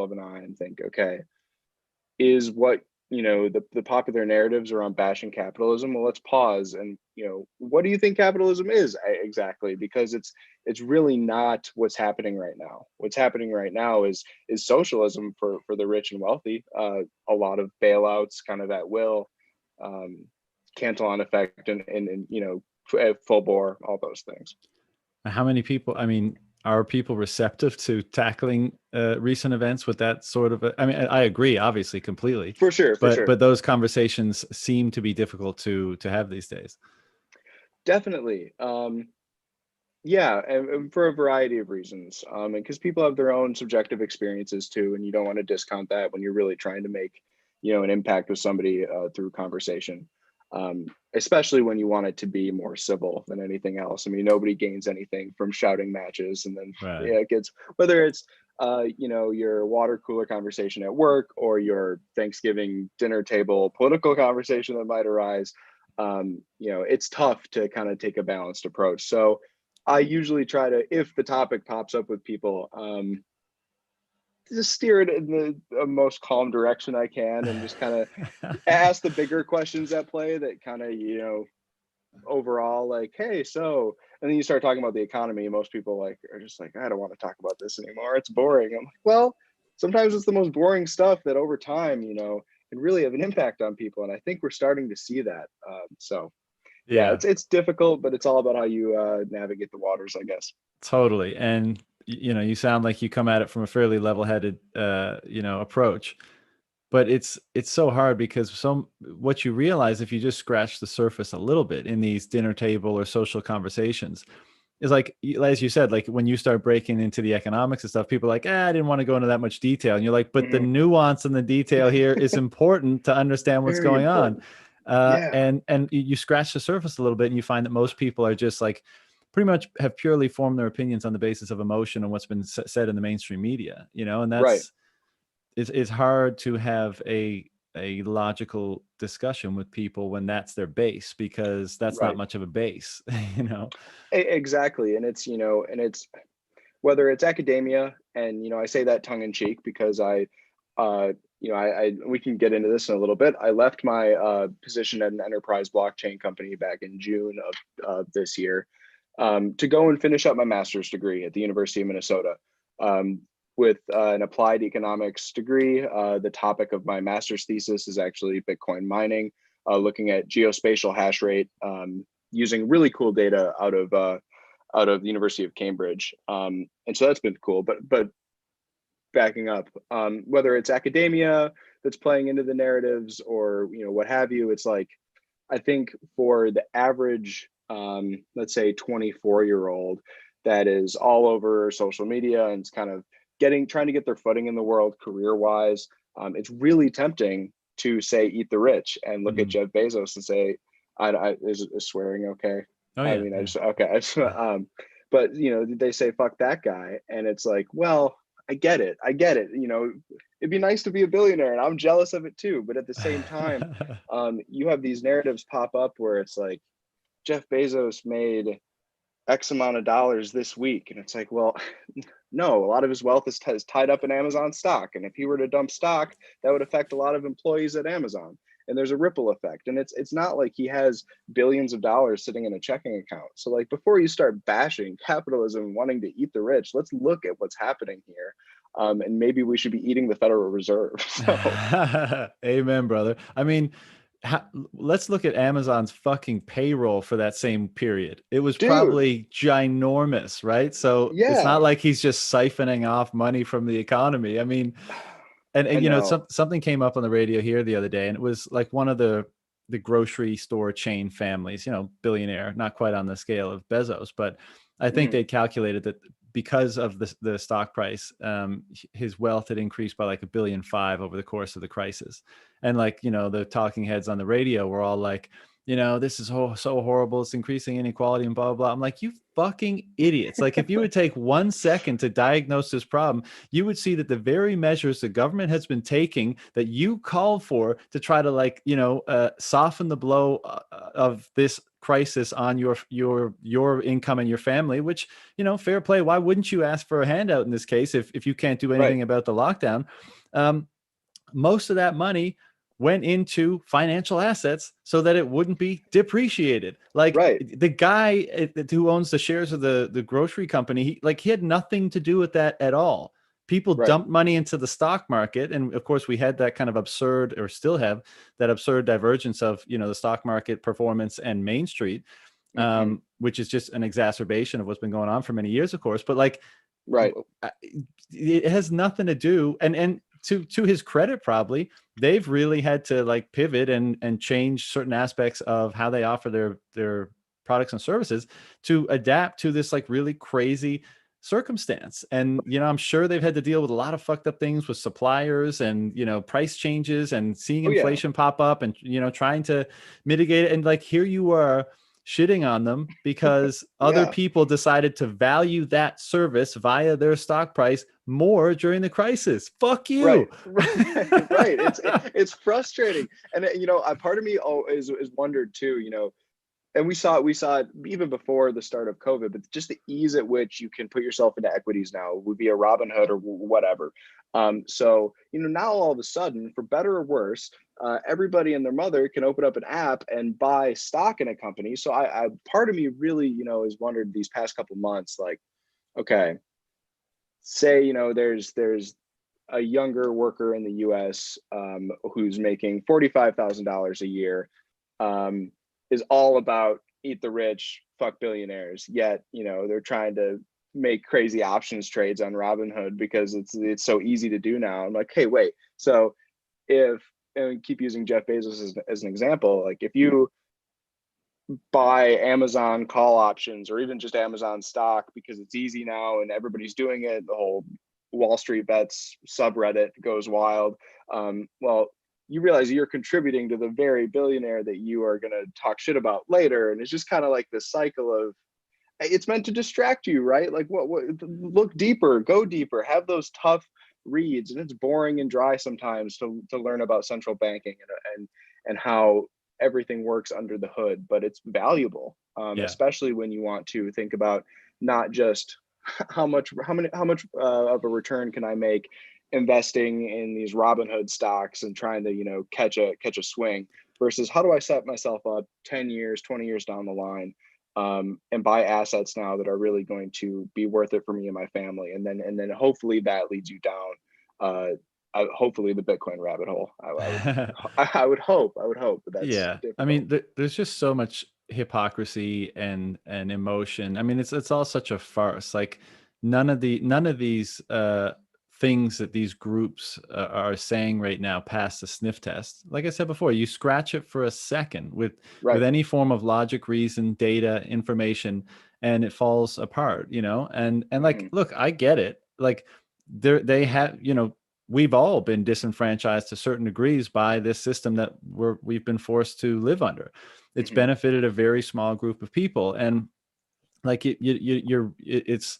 of an eye and think, okay, is what, the popular narratives around bashing capitalism? Well, let's pause and, what do you think capitalism is exactly? Because it's really not what's happening right now. What's happening right now is socialism for the rich and wealthy. A lot of bailouts, kind of at will, Cantillon effect, and full bore, all those things. How many people, I mean, are people receptive to tackling recent events with that sort of I mean, I agree, obviously, completely. For sure, for sure. But those conversations seem to be difficult to have these days. Definitely. Yeah, and for a variety of reasons. And because people have their own subjective experiences too, and you don't want to discount that when you're really trying to make, an impact with somebody through conversation. Especially when you want it to be more civil than anything else. I mean, nobody gains anything from shouting matches, and then Right. yeah, it gets, whether it's your water cooler conversation at work or your Thanksgiving dinner table political conversation that might arise. It's tough to kind of take a balanced approach. So I usually try to, if the topic pops up with people, just steer it in the most calm direction I can, and just kind of ask the bigger questions at play that kind of, overall, like, hey, so, and then you start talking about the economy, and most people are just like, I don't want to talk about this anymore. It's boring. I'm like, well, sometimes it's the most boring stuff that over time, can really have an impact on people. And I think we're starting to see that. So yeah, Yeah, it's difficult, but it's all about how you navigate the waters, I guess. totally. And you sound like you come at it from a fairly level-headed approach. But it's so hard because what you realize if you just scratch the surface a little bit in these dinner table or social conversations is, like, as you said, like when you start breaking into the economics and stuff, people are like, I didn't want to go into that much detail. And you're like, but the Mhm. nuance and the detail here is important to understand what's Very going on. important. Yeah. And you scratch the surface a little bit and you find that most people are just like pretty much have purely formed their opinions on the basis of emotion and what's been said in the mainstream media, and Right. it's hard to have a logical discussion with people when that's their base, because that's not Right. much of a base, you know. Exactly. And it's whether it's academia, and I say that tongue in cheek because I we can get into this in a little bit. I left my position at an enterprise blockchain company back in June of this year, to go and finish up my master's degree at the University of Minnesota, um, with an applied economics degree. The topic of my master's thesis is actually Bitcoin mining, looking at geospatial hash rate, using really cool data out of the University of Cambridge. And so that's been cool. But backing up, whether it's academia that's playing into the narratives or what have you, it's like, I think for the average, let's say 24-year-old that is all over social media and it's kind of trying to get their footing in the world career wise, it's really tempting to say eat the rich and look at Mhm. Jeff Bezos and say, is swearing okay? Oh I yeah, mean, I yeah. just okay. But they say fuck that guy, and it's like, well, I get it. I get it. It'd be nice to be a billionaire, and I'm jealous of it too. But at the same time, you have these narratives pop up where it's like Jeff Bezos made X amount of dollars this week, and it's like, well, no, a lot of his wealth is tied up in Amazon stock, and if he were to dump stock, that would affect a lot of employees at Amazon. And there's a ripple effect, and it's not like he has billions of dollars sitting in a checking account. So like, before you start bashing capitalism and wanting to eat the rich, let's look at what's happening here, and maybe we should be eating the Federal Reserve. So Amen, brother. I mean, let's look at Amazon's fucking payroll for that same period. It was dude, probably ginormous, right? So it's not yeah, like he's just siphoning off money from the economy. I mean, I and know. something came up on the radio here the other day, and it was like one of the grocery store chain families, billionaire, not quite on the scale of Bezos, but I think Mhm. they calculated that because of the stock price, his wealth had increased by like 1.5 billion over the course of the crisis. And like, the talking heads on the radio were all like, this is so horrible. It's increasing inequality and blah, blah, blah. I'm like, you fucking idiots. Like, if you would take 1 second to diagnose this problem, you would see that the very measures the government has been taking that you called for to try to, like, soften the blow of this crisis on your income and your family, which, fair play. Why wouldn't you ask for a handout in this case if you can't do Right. anything about the lockdown? Most of that money went into financial assets so that it wouldn't be depreciated. Like, Right. the guy who owns the shares of the grocery company, he had nothing to do with that at all. People Right. dumped money into the stock market. And of course, we had that kind of absurd, or still have that absurd divergence of, the stock market performance and Main Street, Hmm. which is just an exacerbation of what's been going on for many years, of course. But like, Right. it has nothing to do. And to his credit, probably they've really had to, like, pivot and change certain aspects of how they offer their products and services to adapt to this, like, really crazy circumstance. And I'm sure they've had to deal with a lot of fucked up things with suppliers and price changes and seeing Oh yeah. inflation pop up and trying to mitigate it. And, like, here you are shitting on them because other Yeah. people decided to value that service via their stock price more during the crisis. Fuck Right. you. Right. It's frustrating. And a part of me is wondered too, and we saw it even before the start of COVID, but just the ease at which you can put yourself into equities now would be a Robinhood or whatever. So now all of a sudden, for better or worse, everybody and their mother can open up an app and buy stock in a company. So I part of me really has wondered these past couple months, like, okay, say there's a younger worker in the U.S. Who's making $45,000 a year, is all about eat the rich, fuck billionaires. Yet they're trying to make crazy options trades on Robinhood because it's so easy to do now. I'm like, hey, wait. So if and keep using Jeff Bezos as an example, like if you buy Amazon call options or even just Amazon stock because it's easy now and everybody's doing it, the whole Wall Street Bets subreddit goes wild. Well, you realize you're contributing to the very billionaire that you are going to talk shit about later. And it's just kind of like this cycle of, it's meant to distract you, right? Like what look deeper, go deeper, have those tough reads. And it's boring and dry sometimes to learn about central banking and how everything works under the hood, but it's valuable, Yeah. especially when you want to think about not just how much of a return can I make investing in these Robinhood stocks and trying to catch a swing, versus how do I set myself up 10 years 20 years down the line, and buy assets now that are really going to be worth it for me and my family, and then hopefully that leads you down, hopefully the Bitcoin rabbit hole. I would hope, but that's Yeah. I difficult. mean, there's just so much hypocrisy and emotion. I mean, it's all such a farce. Like, none of these things that these groups are saying right now pass the sniff test. Like I said before, you scratch it for a second with Right. any form of logic, reason, data, information, and it falls apart. And like, Hmm. look, I get it. Like, they have, we've all been disenfranchised to certain degrees by this system that we've been forced to live under. It's Hmm. benefited a very small group of people, and like it's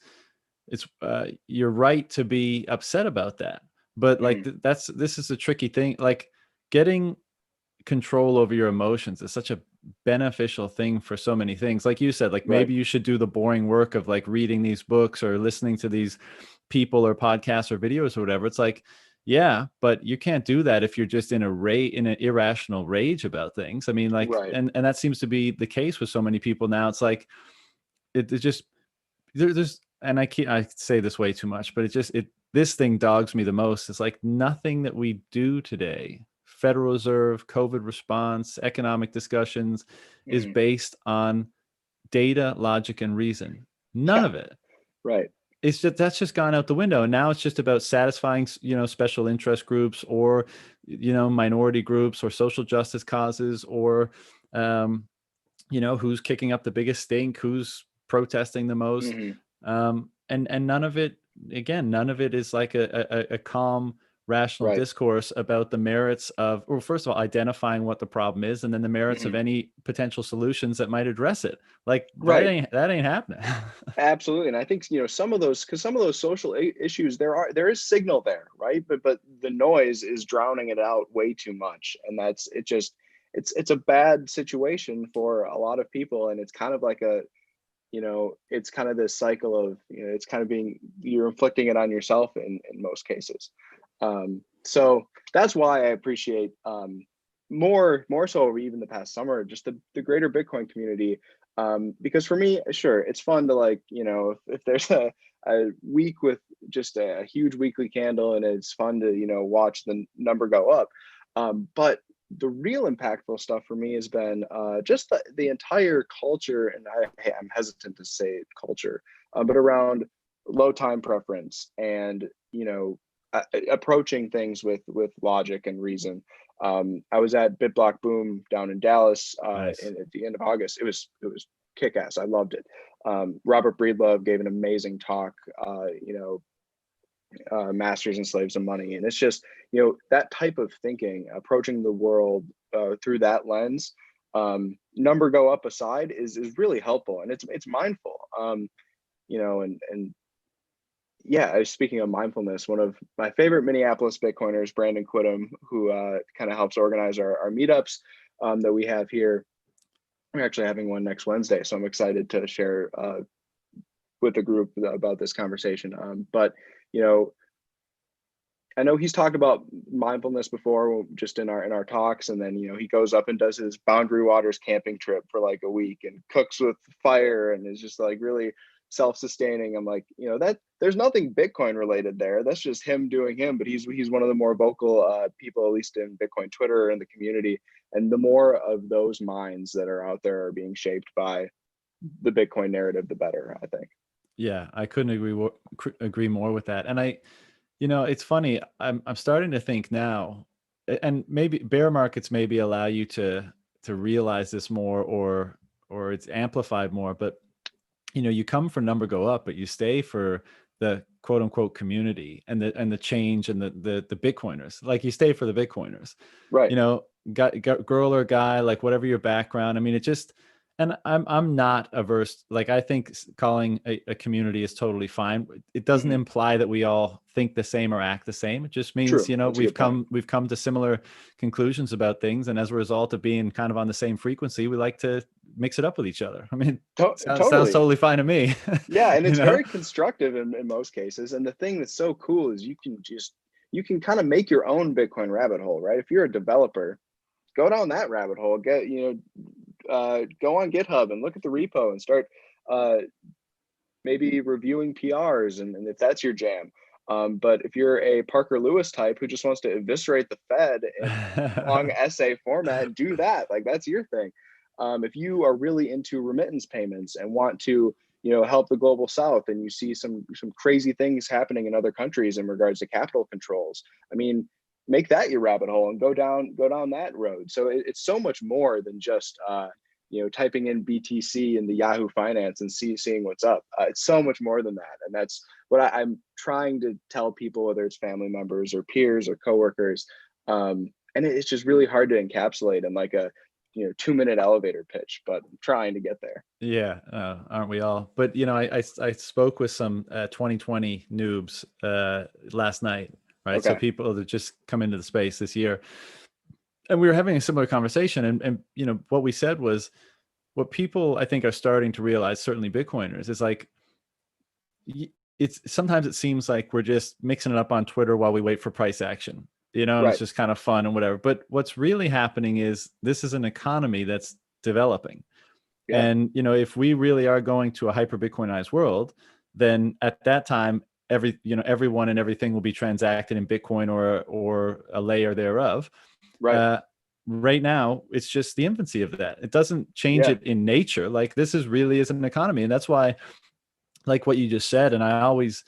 you're right to be upset about that. But like, Hmm. this is a tricky thing. Like, getting control over your emotions is such a beneficial thing for so many things. Like you said, like, Right. maybe you should do the boring work of, like, reading these books or listening to these people or podcasts or videos or whatever. It's like, yeah, but you can't do that if you're just in an irrational rage about things. I mean, like, Right. and that seems to be the case with so many people now. It's like, it just there's and I say this way too much, but this thing dogs me the most. It's like, nothing that we do today, Federal Reserve, COVID response, economic discussions, is Hmm. based on data, logic, and reason. None Yeah. of it. Right. That's just gone out the window. And now it's just about satisfying, special interest groups, or, minority groups, or social justice causes, or, um, who's kicking up the biggest stink, who's protesting the most. Hmm. And none of it, again, none of it is like a calm rational Right. discourse about the merits of, or first of all, identifying what the problem is, and then the merits of Mhm. any potential solutions that might address it. Like Right. that ain't happening. Absolutely, and I think, some of those, because some of those social issues, there is signal there, right? But the noise is drowning it out way too much, and that's it. Just it's a bad situation for a lot of people, and it's kind of like it's kind of this cycle of, it's kind of being, you're inflicting it on yourself in most cases. So that's why I appreciate, more so over even the past summer, just the greater Bitcoin community. Because for me, sure, it's fun to, like, if there's a week with just a huge weekly candle, and it's fun to, watch the number go up. But the real impactful stuff for me has been, just the entire culture, and I'm hesitant to say culture, but around low time preference, and approaching things with logic and reason. I was at BitBlock Boom down in Dallas, Nice. at the end of August. It was kick ass. I loved it. Robert Breedlove gave an amazing talk. Masters and Slaves of Money, and it's just, that type of thinking, approaching the world, through that lens. Number go up aside is really helpful, and it's mindful. And yeah, speaking of mindfulness, one of my favorite Minneapolis Bitcoiners, Brandon Quittem, who kind of helps organize our meetups, that we have here. We're actually having one next Wednesday, so I'm excited to share, with the group about this conversation. But you know, I know he's talked about mindfulness before, just in our talks, and then, he goes up and does his Boundary Waters camping trip for like a week and cooks with fire and is just like really self-sustaining. I'm like, that there's nothing Bitcoin related there. That's just him doing him. But he's one of the more vocal, people, at least in Bitcoin Twitter and the community. And the more of those minds that are out there are being shaped by the Bitcoin narrative, the better, I think. Yeah, I couldn't agree more with that. And it's funny. I'm starting to think now, and maybe bear markets maybe allow you to realize this more, or it's amplified more. But you come for number go up, but you stay for the quote unquote community and the change and the Bitcoiners. Like you stay for the Bitcoiners. Right. You know, girl or guy, like whatever your background. I mean, it just. And I'm not averse. Like I think calling a community is totally fine. It doesn't Hmm. imply that we all think the same or act the same. It just means, True. That's a we've good point. come to similar conclusions about things, and as a result of being kind of on the same frequency, we like to mix it up with each other. I mean, sounds Totally. totally fine to me. Yeah, and you it's know? very constructive in most cases. And the thing that's so cool is you can kind of make your own Bitcoin rabbit hole, right? If you're a developer, go down that rabbit hole. Go on GitHub and look at the repo and start, uh, maybe reviewing PRs, and if that's your jam. But if you're a Parker Lewis type who just wants to eviscerate the Fed in long essay format, do that. Like that's your thing. If you are really into remittance payments and want to, help the global South, and you see some crazy things happening in other countries in regards to capital controls, I mean, make that your rabbit hole and go down that road. So it's so much more than just, typing in BTC in the Yahoo Finance and seeing what's up. It's so much more than that, and that's what I'm trying to tell people, whether it's family members or peers or coworkers. And it's just really hard to encapsulate in like a 2-minute elevator pitch, but I'm trying to get there. Yeah, aren't we all? But I spoke with some 2020 noobs last night, right? So Okay. people that just come into the space this year, and we were having a similar conversation, and what we said was, what people I think are starting to realize, certainly Bitcoiners, is like, it's sometimes it seems like we're just mixing it up on Twitter while we wait for price action, and it's Right. just kind of fun and whatever. But what's really happening is this is an economy that's developing. Yeah. And if we really are going to a hyper Bitcoinized world, then at that time, everyone and everything will be transacted in Bitcoin or a layer thereof. Right. Uh, right now, it's just the infancy of that. It doesn't change Yeah. it in nature. Like this is really is an economy, and that's why, like what you just said, and I always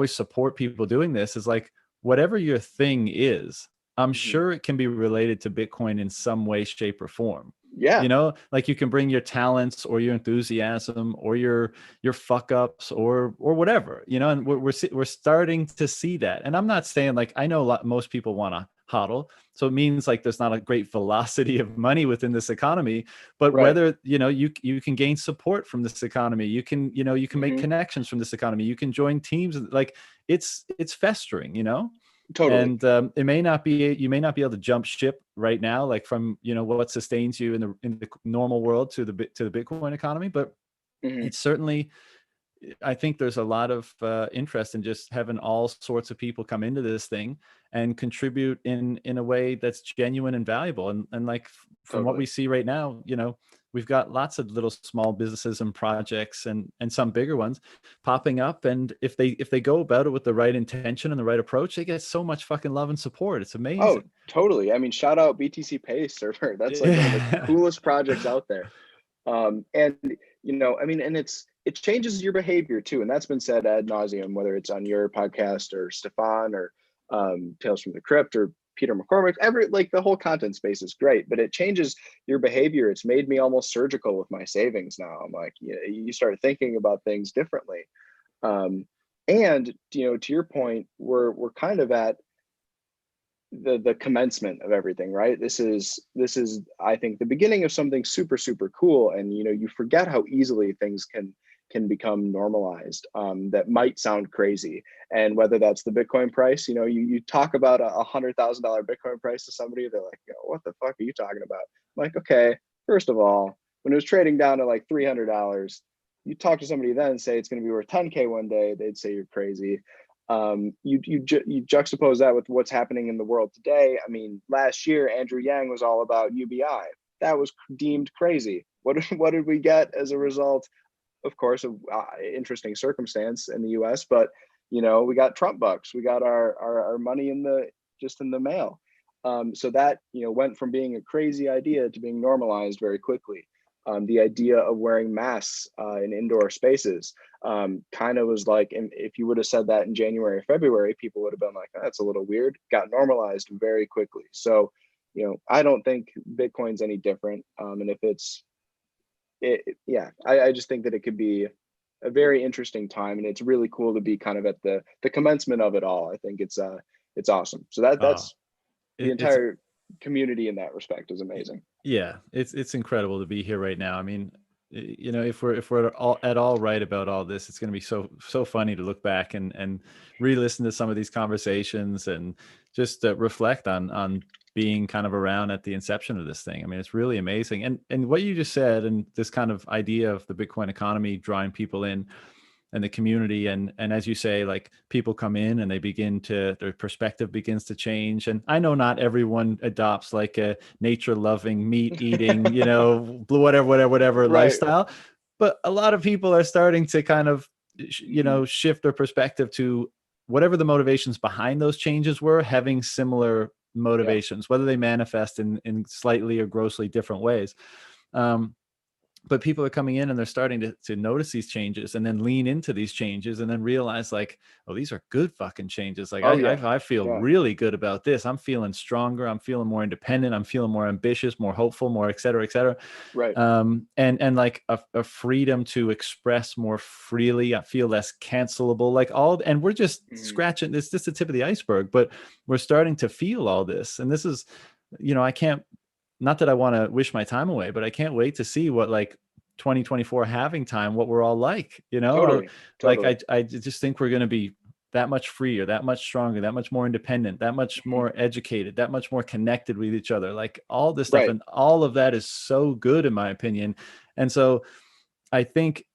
support people doing this. Is like whatever your thing is, I'm Hmm. sure it can be related to Bitcoin in some way, shape, or form. Yeah, You know, like you can bring your talents or your enthusiasm or your fuck ups or whatever, you know, and we're starting to see that. And I'm not saying, like, I know most people want to hodl, so it means like there's not a great velocity of money within this economy, but right. whether, you know, you can gain support from this economy, you can, you know, you can make Hmm. connections from this economy, you can join teams, like it's festering, you know. Totally. And it may not be, you may not be able to jump ship right now, like from, you know, what sustains you in the normal world to the Bitcoin economy, but Hmm. it's certainly, I think there's a lot of interest in just having all sorts of people come into this thing and contribute in a way that's genuine and valuable. And like from what we Totally. see right now, you know, we've got lots of little small businesses and projects and some bigger ones popping up. And if they go about it with the right intention and the right approach, they get so much fucking love and support. It's Oh, amazing. totally. I mean, shout out BTC Pay server. That's like one of the Yeah. coolest projects out there. And I mean, and it changes your behavior too, and that's been said ad nauseum, whether it's on your podcast or Stefan or Tales from the Crypt or Peter McCormick. Every like the whole content space is great, but it changes your behavior. It's made me almost surgical with my savings now. I'm like, you start thinking about things differently. Um, and to your point, we're kind of at the commencement of everything, right? This is I think the beginning of something super super cool, and you forget how easily things can become normalized, that might sound crazy. And whether that's the Bitcoin price, you talk about $100,000 Bitcoin price to somebody, they're like, what the fuck are you talking about? I'm like, okay, first of all, when it was trading down to like $300, you talk to somebody then and say it's going to be worth 10K one day, they'd say you're crazy. You juxtapose that with what's happening in the world today. I mean, last year Andrew Yang was all about UBI. That was deemed crazy. What did we get as a result? Of course, of interesting circumstance in the U.S., but we got Trump bucks. We got our money in the mail. So that went from being a crazy idea to being normalized very quickly. The idea of wearing masks in indoor spaces kind of was like, and if you would have said that in January or February, people would have been like, that's a little weird. Got normalized very quickly. So, I don't think Bitcoin's any different. And if yeah, I just think that it could be a very interesting time, and it's really cool to be kind of at the commencement of it all. I think it's awesome. So Oh, that's the it's entire community in that respect is amazing. yeah, it's incredible to be here right now. I mean, you know, if we're at all right about all this, it's going to be so funny to look back and re-listen to some of these conversations and just reflect on being kind of around at the inception of this thing. I mean, it's really amazing. And what you just said, and this kind of idea of the Bitcoin economy drawing people in, and the community, and as you say, like people come in and they begin to, their perspective begins to change. And I know not everyone adopts like a nature loving, meat eating, you know, whatever Right. lifestyle, but a lot of people are starting to kind of, you Hmm. know, shift their perspective to whatever the motivations behind those changes were, having similar Yeah. motivations, whether they manifest in slightly or grossly different ways. um, but people are coming in and they're starting to notice these changes and then lean into these changes and then realize like, oh, these are good fucking changes. Like Oh I, yeah. I feel Yeah. really good about this. I'm feeling stronger. I'm feeling more independent. I'm feeling more ambitious, more hopeful, more et cetera, et cetera. Right. And like a freedom to express more freely. I feel less cancelable, like all, and we're just Hmm. scratching this, just the tip of the iceberg, but we're starting to feel all this. And this is, you know, I can't, not that I want to wish my time away, but I can't wait to see what like 2024 having time, what we're all like, you know. Totally. Like Totally. I just think we're going to be that much freer, that much stronger, that much more independent, that much Hmm. more educated, that much more connected with each other, like all this stuff. Right. And all of that is so good in my opinion. And so I think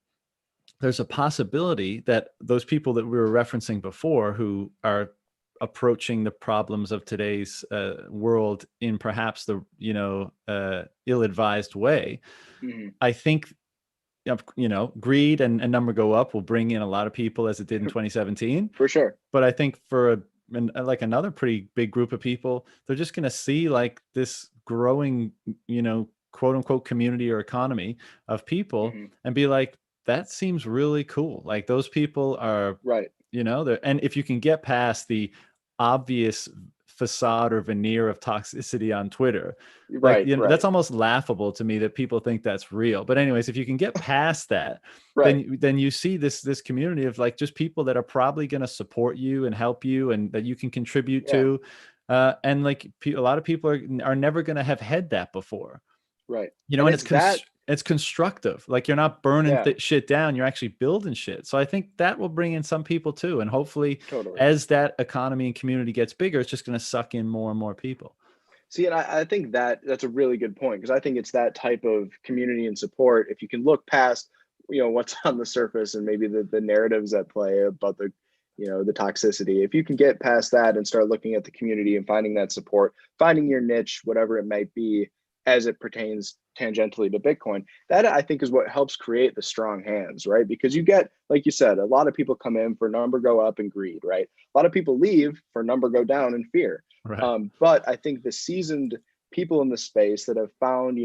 there's a possibility that those people that we were referencing before who are approaching the problems of today's world in perhaps the, you know, ill-advised way, Hmm. I think, you know, greed and number go up will bring in a lot of people as it did in 2017. For sure. But I think for like another pretty big group of people, they're just going to see like this growing, you know, quote unquote community or economy of people Hmm. and be like, that seems really cool. Like those people are, Right. you know, and if you can get past the obvious facade or veneer of toxicity on Twitter. Like, Right, that's right, almost laughable to me that people think that's real. But anyways, if you can get past that, right. then you see this community of like just people that are probably going to support you and help you and that you can contribute Yeah, to. And like a lot of people are never going to have had that before, right. and And it's that, it's constructive. Like you're not burning yeah, shit down, you're actually building shit. So I think that will bring in some people too, and hopefully totally. as that economy and community gets bigger, it's just going to suck in more and more people. See, and I think that that's a really good point because I think it's that type of community and support. If you can look past, what's on the surface and maybe the narratives at play about the toxicity. If you can get past that and start looking at the community and finding that support, finding your niche, whatever it might be, as it pertains tangentially to Bitcoin, that I think is what helps create the strong hands, right? Because you get, like you said, a lot of people come in for number go up and greed, right? A lot of people leave for number go down and fear. Right. But I think the seasoned people in the space that have found,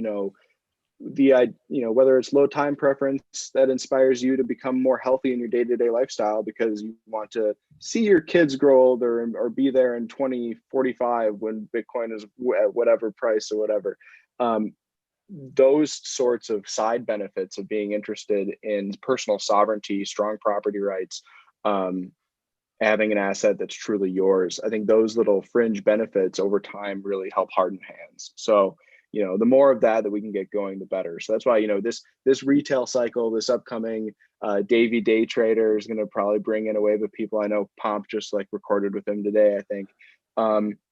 whether it's low time preference that inspires you to become more healthy in your day-to-day lifestyle because you want to see your kids grow older or be there in 2045 when Bitcoin is at whatever price or whatever. Those sorts of side benefits of being interested in personal sovereignty, strong property rights, having an asset that's truly yours. I think those little fringe benefits over time really help harden hands. So, the more of that we can get going, the better. So that's why, this retail cycle, this upcoming Davey day trader is going to probably bring in a wave of people. I know Pomp just like recorded with him today, I think.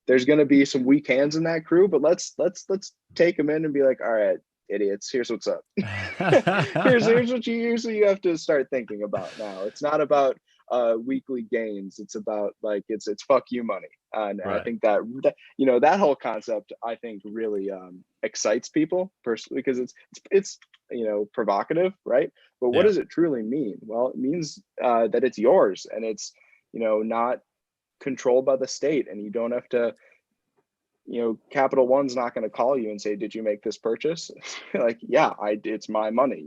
There's going to be some weak hands in that crew, but let's take them in and be like, all right, idiots, here's what's up. here's what you have to start thinking about now. It's not about weekly gains. It's about like it's fuck you money. And I Right. think that whole concept I think really excites people personally because it's provocative, right? But what Yeah. does it truly mean? Well, it means that it's yours and it's not controlled by the state, and you don't have to. Capital One's not going to call you and say, "Did you make this purchase?" Like, yeah, it's my money.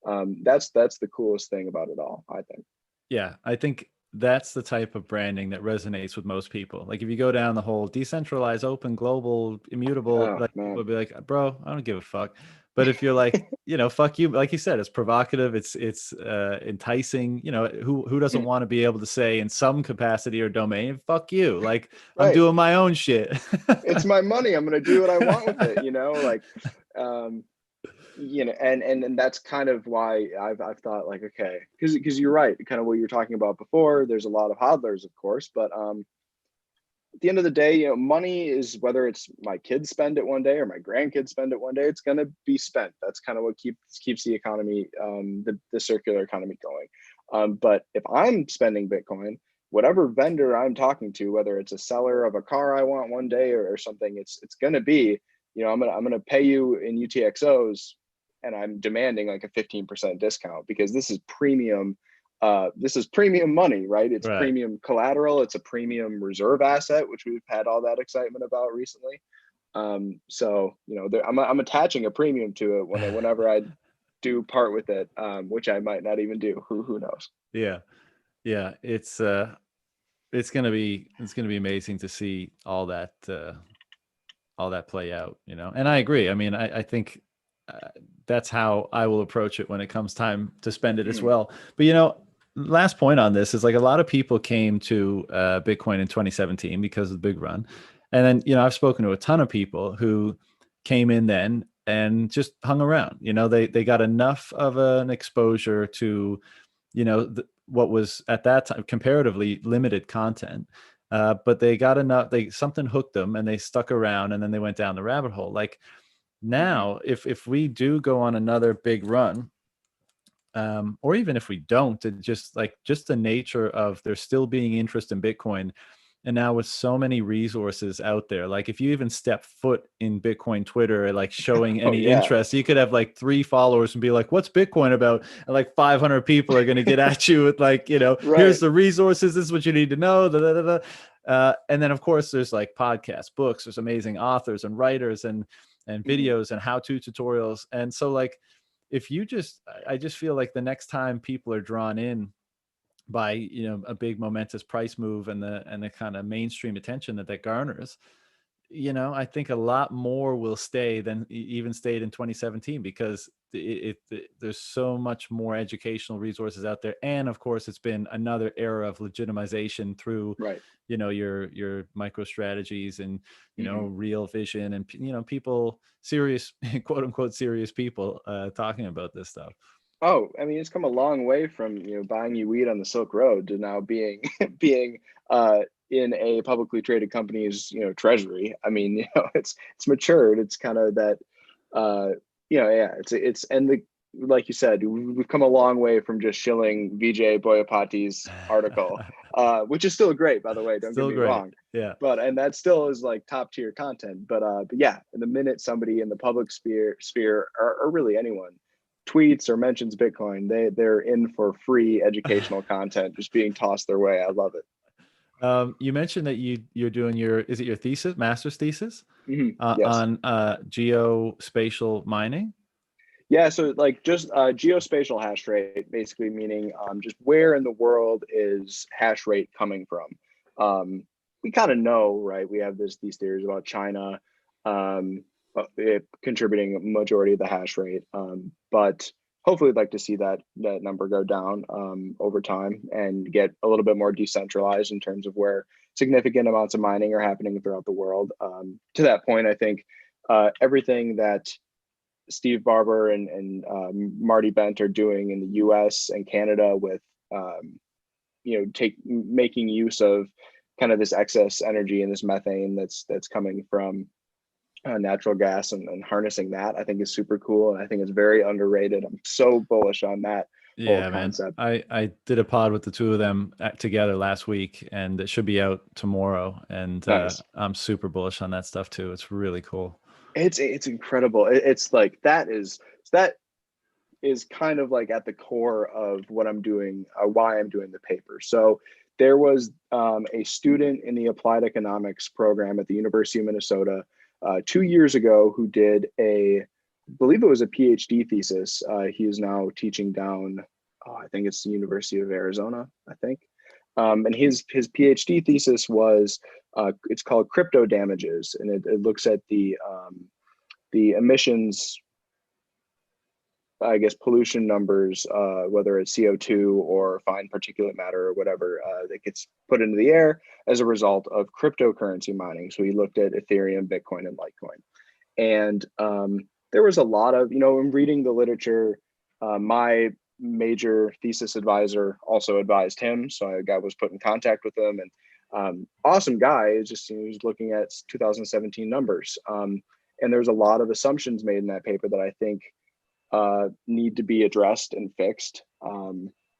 That's the coolest thing about it all, I think. Yeah, I think that's the type of branding that resonates with most people. Like if you go down the whole decentralized, open, global, immutable, Oh like people man, will be like, bro, I don't give a fuck. But if you're like, fuck you, like you said, it's provocative, it's enticing. Who doesn't Mhm. want to be able to say in some capacity or domain, fuck you? Like I'm Right. doing my own shit. It's my money. I'm going to do what I want with it. Like, um, and that's kind of why I've thought like, okay, because you're right, kind of what you were talking about before. There's a lot of hodlers, of course, but at the end of the day, money is whether it's my kids spend it one day or my grandkids spend it one day, it's going to be spent. That's kind of what keeps the economy, the circular economy going. But if I'm spending Bitcoin, whatever vendor I'm talking to, whether it's a seller of a car I want one day or something, it's going to be, I'm gonna pay you in UTXOs, and I'm demanding like a 15% discount because this is premium money, right? It's Right. premium collateral. It's a premium reserve asset, which we've had all that excitement about recently. So I'm attaching a premium to it whenever I do part with it, which I might not even do. Who knows? Yeah. Yeah. It's gonna be amazing to see all that play out, and I agree. I mean, I think uh, that's how I will approach it when it comes time to spend it as Mhm. well. But last point on this is like a lot of people came to Bitcoin in 2017 because of the big run, and then I've spoken to a ton of people who came in then and just hung around. They got enough of an exposure to what was at that time comparatively limited content, but they got enough, something hooked them and they stuck around, and then they went down the rabbit hole. Like Mhm. now, if we do go on another big run, or even if we don't, it just the nature of there still being interest in Bitcoin. And now with so many resources out there, like if you even step foot in Bitcoin Twitter, like showing Oh any yeah. interest, you could have like 3 followers and be like, "What's Bitcoin about?" And like 500 people are going to get at you with like, here's Right. the resources. This is what you need to know. Da, da, da, da. And then of course there's like podcasts, books. There's amazing authors and writers and Mhm. videos and how-to tutorials. And so like, if you just, I just feel like the next time people are drawn in by, a big momentous price move and the kind of mainstream attention that garners, I think a lot more will stay than even stayed in 2017, because there's so much more educational resources out there. And of course, it's been another era of legitimization through, Right. your micro strategies and, Hmm. real vision and, people, serious, quote unquote, serious people talking about this stuff. Oh, I mean, it's come a long way from, buying you weed on the Silk Road to now being being in a publicly traded company's, treasury. I mean, it's matured. It's kind of that, uh, yeah. It's and the like you said, we've come a long way from just shilling Vijay Boyapati's article, which is still great, by the way. Don't get Still me great. wrong, Yeah. but and that still is like top tier content. But yeah, the minute somebody in the public sphere or really anyone tweets or mentions Bitcoin, they're in for free educational content just being tossed their way. I love it. You mentioned that you're doing is it your thesis, master's thesis, Yes. on geospatial mining? Yeah. So like just geospatial hash rate, basically meaning just where in the world is hash rate coming from. We kind of know, right? We have these theories about China um, it contributing a majority of the hash rate, but hopefully, I'd like to see that number go down over time and get a little bit more decentralized in terms of where significant amounts of mining are happening throughout the world. To that point, I think everything that Steve Barber and Marty Bent are doing in the U.S. and Canada with making use of kind of this excess energy and this methane that's coming from natural gas and harnessing that, I think is super cool, and I think it's very underrated. I'm so bullish on that whole Yeah, man. concept. I did a pod with the two of them together last week, and it should be out tomorrow. And Nice. I'm super bullish on that stuff too. It's really cool. It's incredible. It's like that is kind of like at the core of what I'm doing, why I'm doing the paper. So there was a student in the applied economics program at the University of Minnesota 2 years ago who did I believe it was a PhD thesis. He is now teaching down, oh, I think it's the University of Arizona, I think. And his PhD thesis was it's called crypto damages, and it looks at the emissions, I guess, pollution numbers, whether it's CO2 or fine particulate matter or whatever, that gets put into the air as a result of cryptocurrency mining. So we looked at Ethereum, Bitcoin, and Litecoin. And there was a lot of, in reading the literature, my major thesis advisor also advised him. So was put in contact with him, and awesome guy. Just he was looking at 2017 numbers. And there's a lot of assumptions made in that paper that I think need to be addressed and fixed.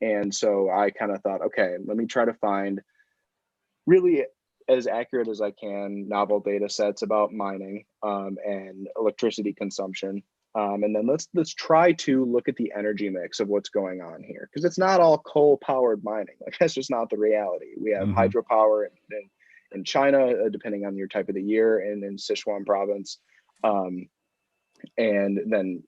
And so I kind of thought, okay, let me try to find really as accurate as I can novel data sets about mining and electricity consumption. And then let's try to look at the energy mix of what's going on here, because it's not all coal powered mining. Like that's just not the reality. We have Hmm. hydropower in China, depending on your type of the year, and in Sichuan province. And then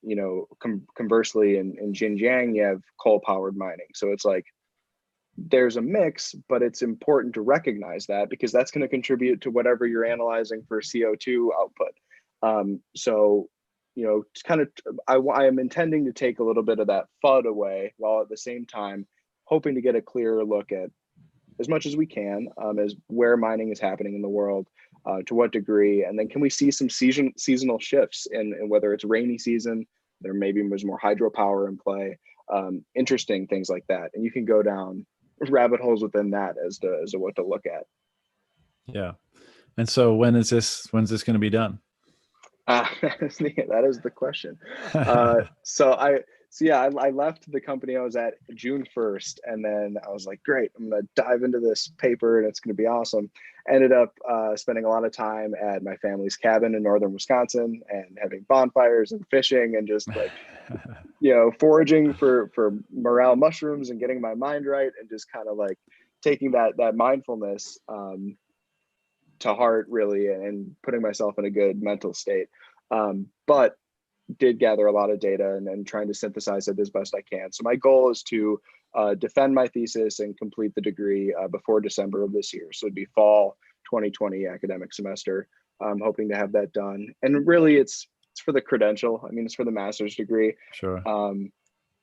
conversely in Xinjiang you have coal powered mining. So it's like there's a mix, but it's important to recognize that, because that's going to contribute to whatever you're analyzing for CO2 output. So it's kind of I am intending to take a little bit of that FUD away, while at the same time hoping to get a clearer look at as much as we can, as where mining is happening in the world, to what degree, and then can we see some seasonal shifts in whether it's rainy season, there maybe was more hydropower in play, interesting things like that, and you can go down rabbit holes within that as to what to look at. Yeah. And so when's this going to be done? That is the question. So I left the company I was at June 1st, and then I was like, great, I'm gonna dive into this paper and it's gonna be awesome. Ended up spending a lot of time at my family's cabin in northern Wisconsin and having bonfires and fishing and just like foraging for morel mushrooms and getting my mind right, and just kind of like taking that mindfulness to heart really, and putting myself in a good mental state. But did gather a lot of data and trying to synthesize it as best I can. So my goal is to defend my thesis and complete the degree before December of this year. So it'd be fall 2020 academic semester. I'm hoping to have that done. And really, it's for the credential. I mean, it's for the master's degree. Sure.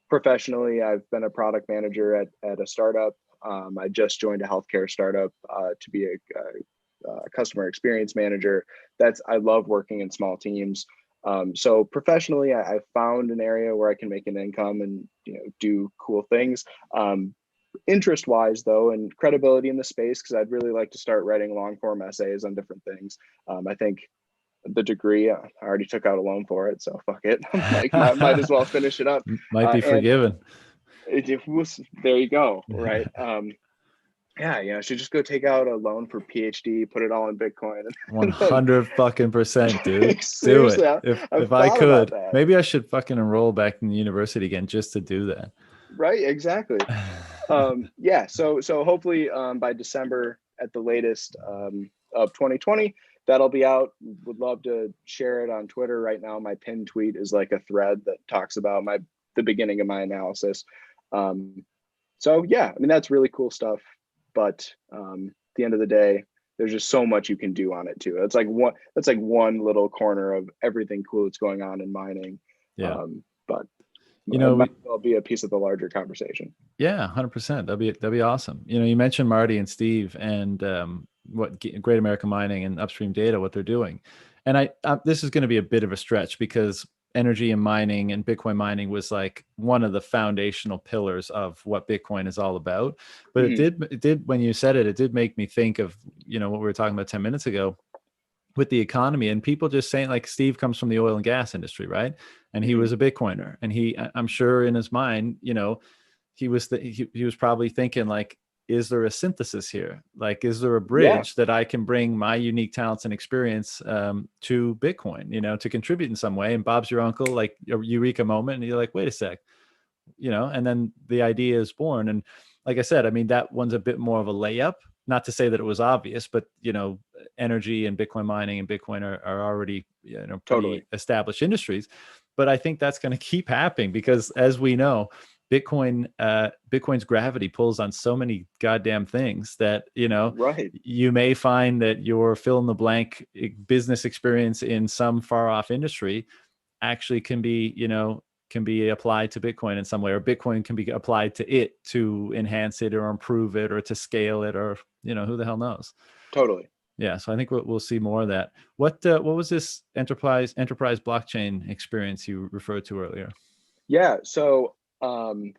Professionally, I've been a product manager at a startup. I just joined a healthcare startup to be a customer experience manager. I love working in small teams. So professionally, I found an area where I can make an income and do cool things. Interest wise though, and credibility in the space, because I'd really like to start writing long form essays on different things. I think the degree, I already took out a loan for it, so fuck it. Like might as well finish it up. Might be forgiven. There you go. Right. Yeah, I should just go take out a loan for PhD, put it all in Bitcoin. 100% dude. Seriously, do it. If I could, maybe I should fucking enroll back in the university again just to do that. Right, exactly. Yeah, so hopefully by December at the latest of 2020, that'll be out. Would love to share it on Twitter. Right now, my pinned tweet is like a thread that talks about the beginning of my analysis. So yeah, I mean, that's really cool stuff. But at the end of the day, there's just so much you can do on it too. That's like one little corner of everything cool that's going on in mining. Yeah. But it might well be a piece of the larger conversation. Yeah, 100%. That'd be awesome. You mentioned Marty and Steve and what Great American Mining and Upstream Data, what they're doing. And this is going to be a bit of a stretch because energy and mining and Bitcoin mining was like one of the foundational pillars of what Bitcoin is all about. But it did, when you said it, it did make me think of, what we were talking about 10 minutes ago with the economy and people just saying, like, Steve comes from the oil and gas industry, right? And he was a Bitcoiner, and I'm sure in his mind, he was probably thinking, like, is there a synthesis here? Like, is there a bridge that I can bring my unique talents and experience to Bitcoin, to contribute in some way? And Bob's your uncle, like a eureka moment. And you're like, wait a sec, and then the idea is born. And like I said, I mean, that one's a bit more of a layup, not to say that it was obvious, but, energy and Bitcoin mining and Bitcoin are already, pretty totally established industries. But I think that's going to keep happening because, as we know, Bitcoin's gravity pulls on so many goddamn things that, right. You may find that your fill in the blank business experience in some far off industry actually can be applied to Bitcoin in some way, or Bitcoin can be applied to it to enhance it or improve it or to scale it, or, who the hell knows? Totally. Yeah. So I think we'll see more of that. What was this enterprise blockchain experience you referred to earlier? Yeah. So, and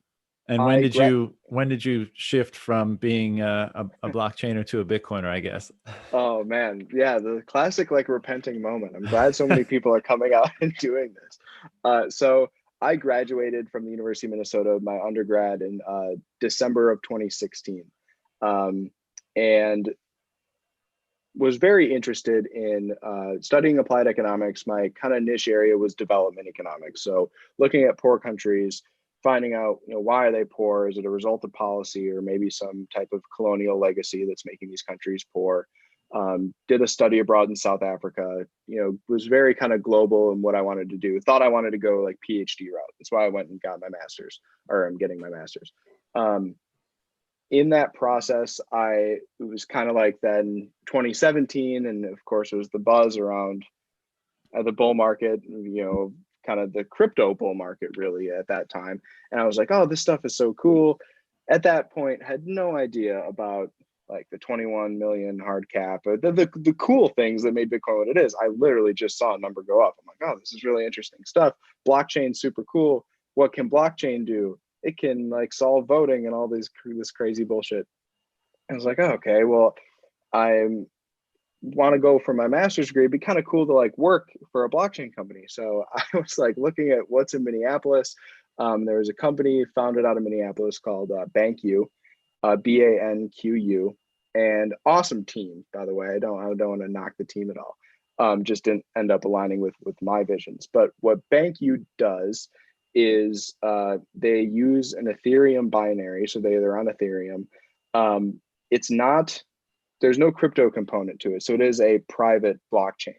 when did you shift from being a blockchainer to a Bitcoiner, I guess? Oh man, yeah, the classic like repenting moment. I'm glad so many people are coming out and doing this. So I graduated from the University of Minnesota, my undergrad, in December of 2016, and was very interested in studying applied economics. My kind of niche area was development economics. So looking at poor countries, finding out, why are they poor? Is it a result of policy or maybe some type of colonial legacy that's making these countries poor? Did a study abroad in South Africa, was very kind of global in what I wanted to do. Thought I wanted to go like PhD route. That's why I went and got my master's, or I'm getting my master's. In that process, it was kind of like then 2017. And of course, it was the buzz around the bull market, kind of the crypto bull market really at that time. And I was like, oh, this stuff is so cool. At that point, had no idea about like the 21 million hard cap, or the cool things that made Bitcoin what it is. I literally just saw a number go up. I'm like, oh, this is really interesting stuff. Blockchain, super cool. What can blockchain do? It can like solve voting and all this crazy bullshit. I was like, oh, okay, well, I want to go for my master's degree. It'd be kind of cool to like work for a blockchain company. So I was like looking at what's in Minneapolis. There was a company founded out of Minneapolis called BanQu, BANQU, and awesome team, by the way. I don't want to knock the team at all. Just didn't end up aligning with my visions. But what BanQu does is they use an Ethereum binary. So they're on Ethereum. There's no crypto component to it. So it is a private blockchain,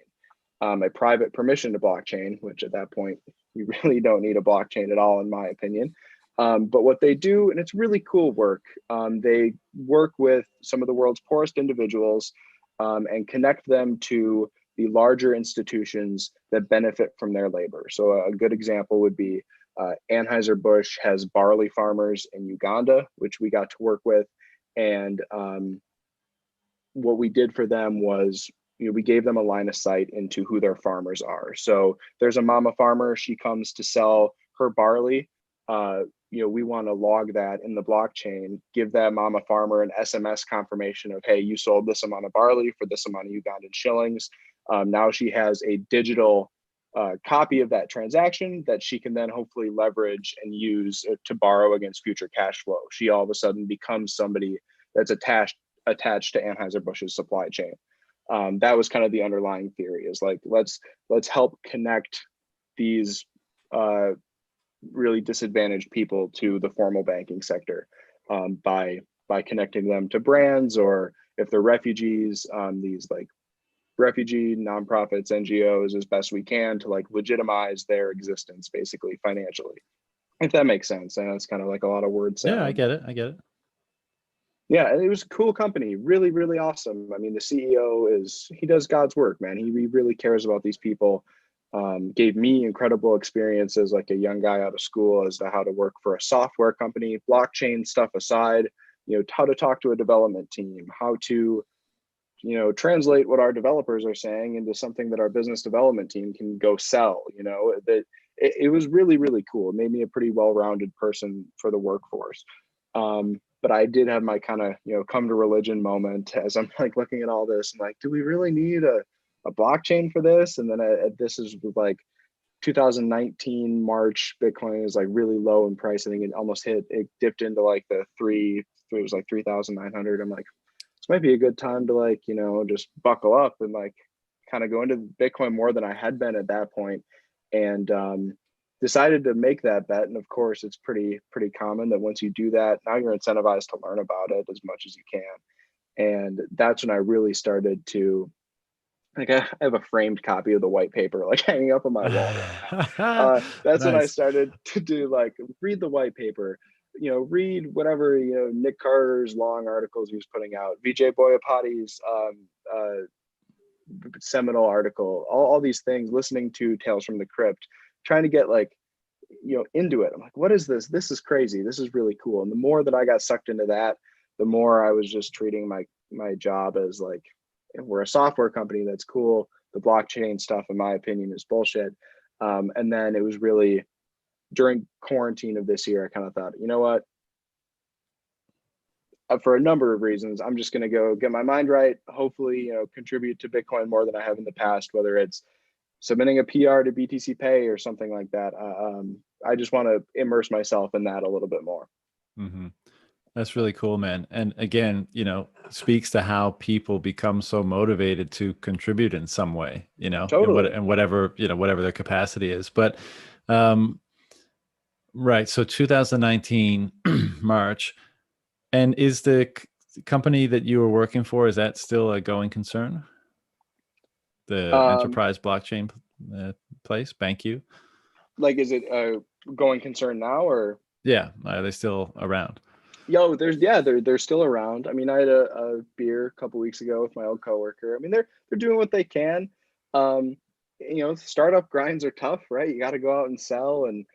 a private permission to blockchain, which at that point You really don't need a blockchain at all, in my opinion. But what they do, and it's really cool work, they work with some of the world's poorest individuals and connect them to the larger institutions that benefit from their labor. So a good example would be Anheuser-Busch has barley farmers in Uganda, which we got to work with. And what we did for them was, we gave them a line of sight into who their farmers are. So there's a mama farmer, she comes to sell her barley. We want to log that in the blockchain, give that mama farmer an SMS confirmation of, hey, you sold this amount of barley for this amount of Ugandan shillings. Now she has a digital copy of that transaction that she can then hopefully leverage and use to borrow against future cash flow. She all of a sudden becomes somebody that's attached to Anheuser-Busch's supply chain. That was kind of the underlying theory, is like, let's help connect these really disadvantaged people to the formal banking sector by connecting them to brands, or if they're refugees, these like refugee nonprofits, NGOs, as best we can to like legitimize their existence basically financially. If that makes sense. I know it's kind of like a lot of words. Yeah, I get it. Yeah, it was a cool company, really, really awesome. I mean, the CEO he does God's work, man. He really cares about these people. Gave me incredible experience as like a young guy out of school as to how to work for a software company, blockchain stuff aside, how to talk to a development team, how to, translate what our developers are saying into something that our business development team can go sell. That it was really, really cool. It made me a pretty well-rounded person for the workforce. But I did have my kind of, come to religion moment as I'm like looking at all this and like, do we really need a blockchain for this? And then this is like 2019 March, Bitcoin is like really low in price. I think it dipped into like the it was like 3,900. I'm like, this might be a good time to like, just buckle up and like kind of go into Bitcoin more than I had been at that point. And decided to make that bet. And of course, it's pretty common that once you do that, now you're incentivized to learn about it as much as you can. And that's when I really started to, like, I have a framed copy of the white paper like hanging up on my wall right now. That's when I Nice. started to do like, read the white paper, read whatever, Nick Carter's long articles he was putting out, Vijay Boyapati's seminal article, all these things, listening to Tales from the Crypt, trying to get like, into it. I'm like, what is this? This is crazy. This is really cool. And the more that I got sucked into that, the more I was just treating my job as like, we're a software company, that's cool. The blockchain stuff, in my opinion, is bullshit. And then it was really during quarantine of this year, I kind of thought, you know what? For a number of reasons, I'm just going to go get my mind right. Hopefully, contribute to Bitcoin more than I have in the past, whether it's submitting a PR to BTC Pay or something like that. I just want to immerse myself in that a little bit more. Mm-hmm. That's really cool, man. And again, speaks to how people become so motivated to contribute in some way, Totally. and whatever, whatever their capacity is. But, right. So 2019, March, and is the company that you were working for, is that still a going concern? The enterprise blockchain place, BankU? Like, is it a going concern now, or? Yeah. Are they still around? They're still around. I mean, I had a beer a couple weeks ago with my old coworker. I mean, they're doing what they can. Startup grinds are tough, right? You got to go out and sell, and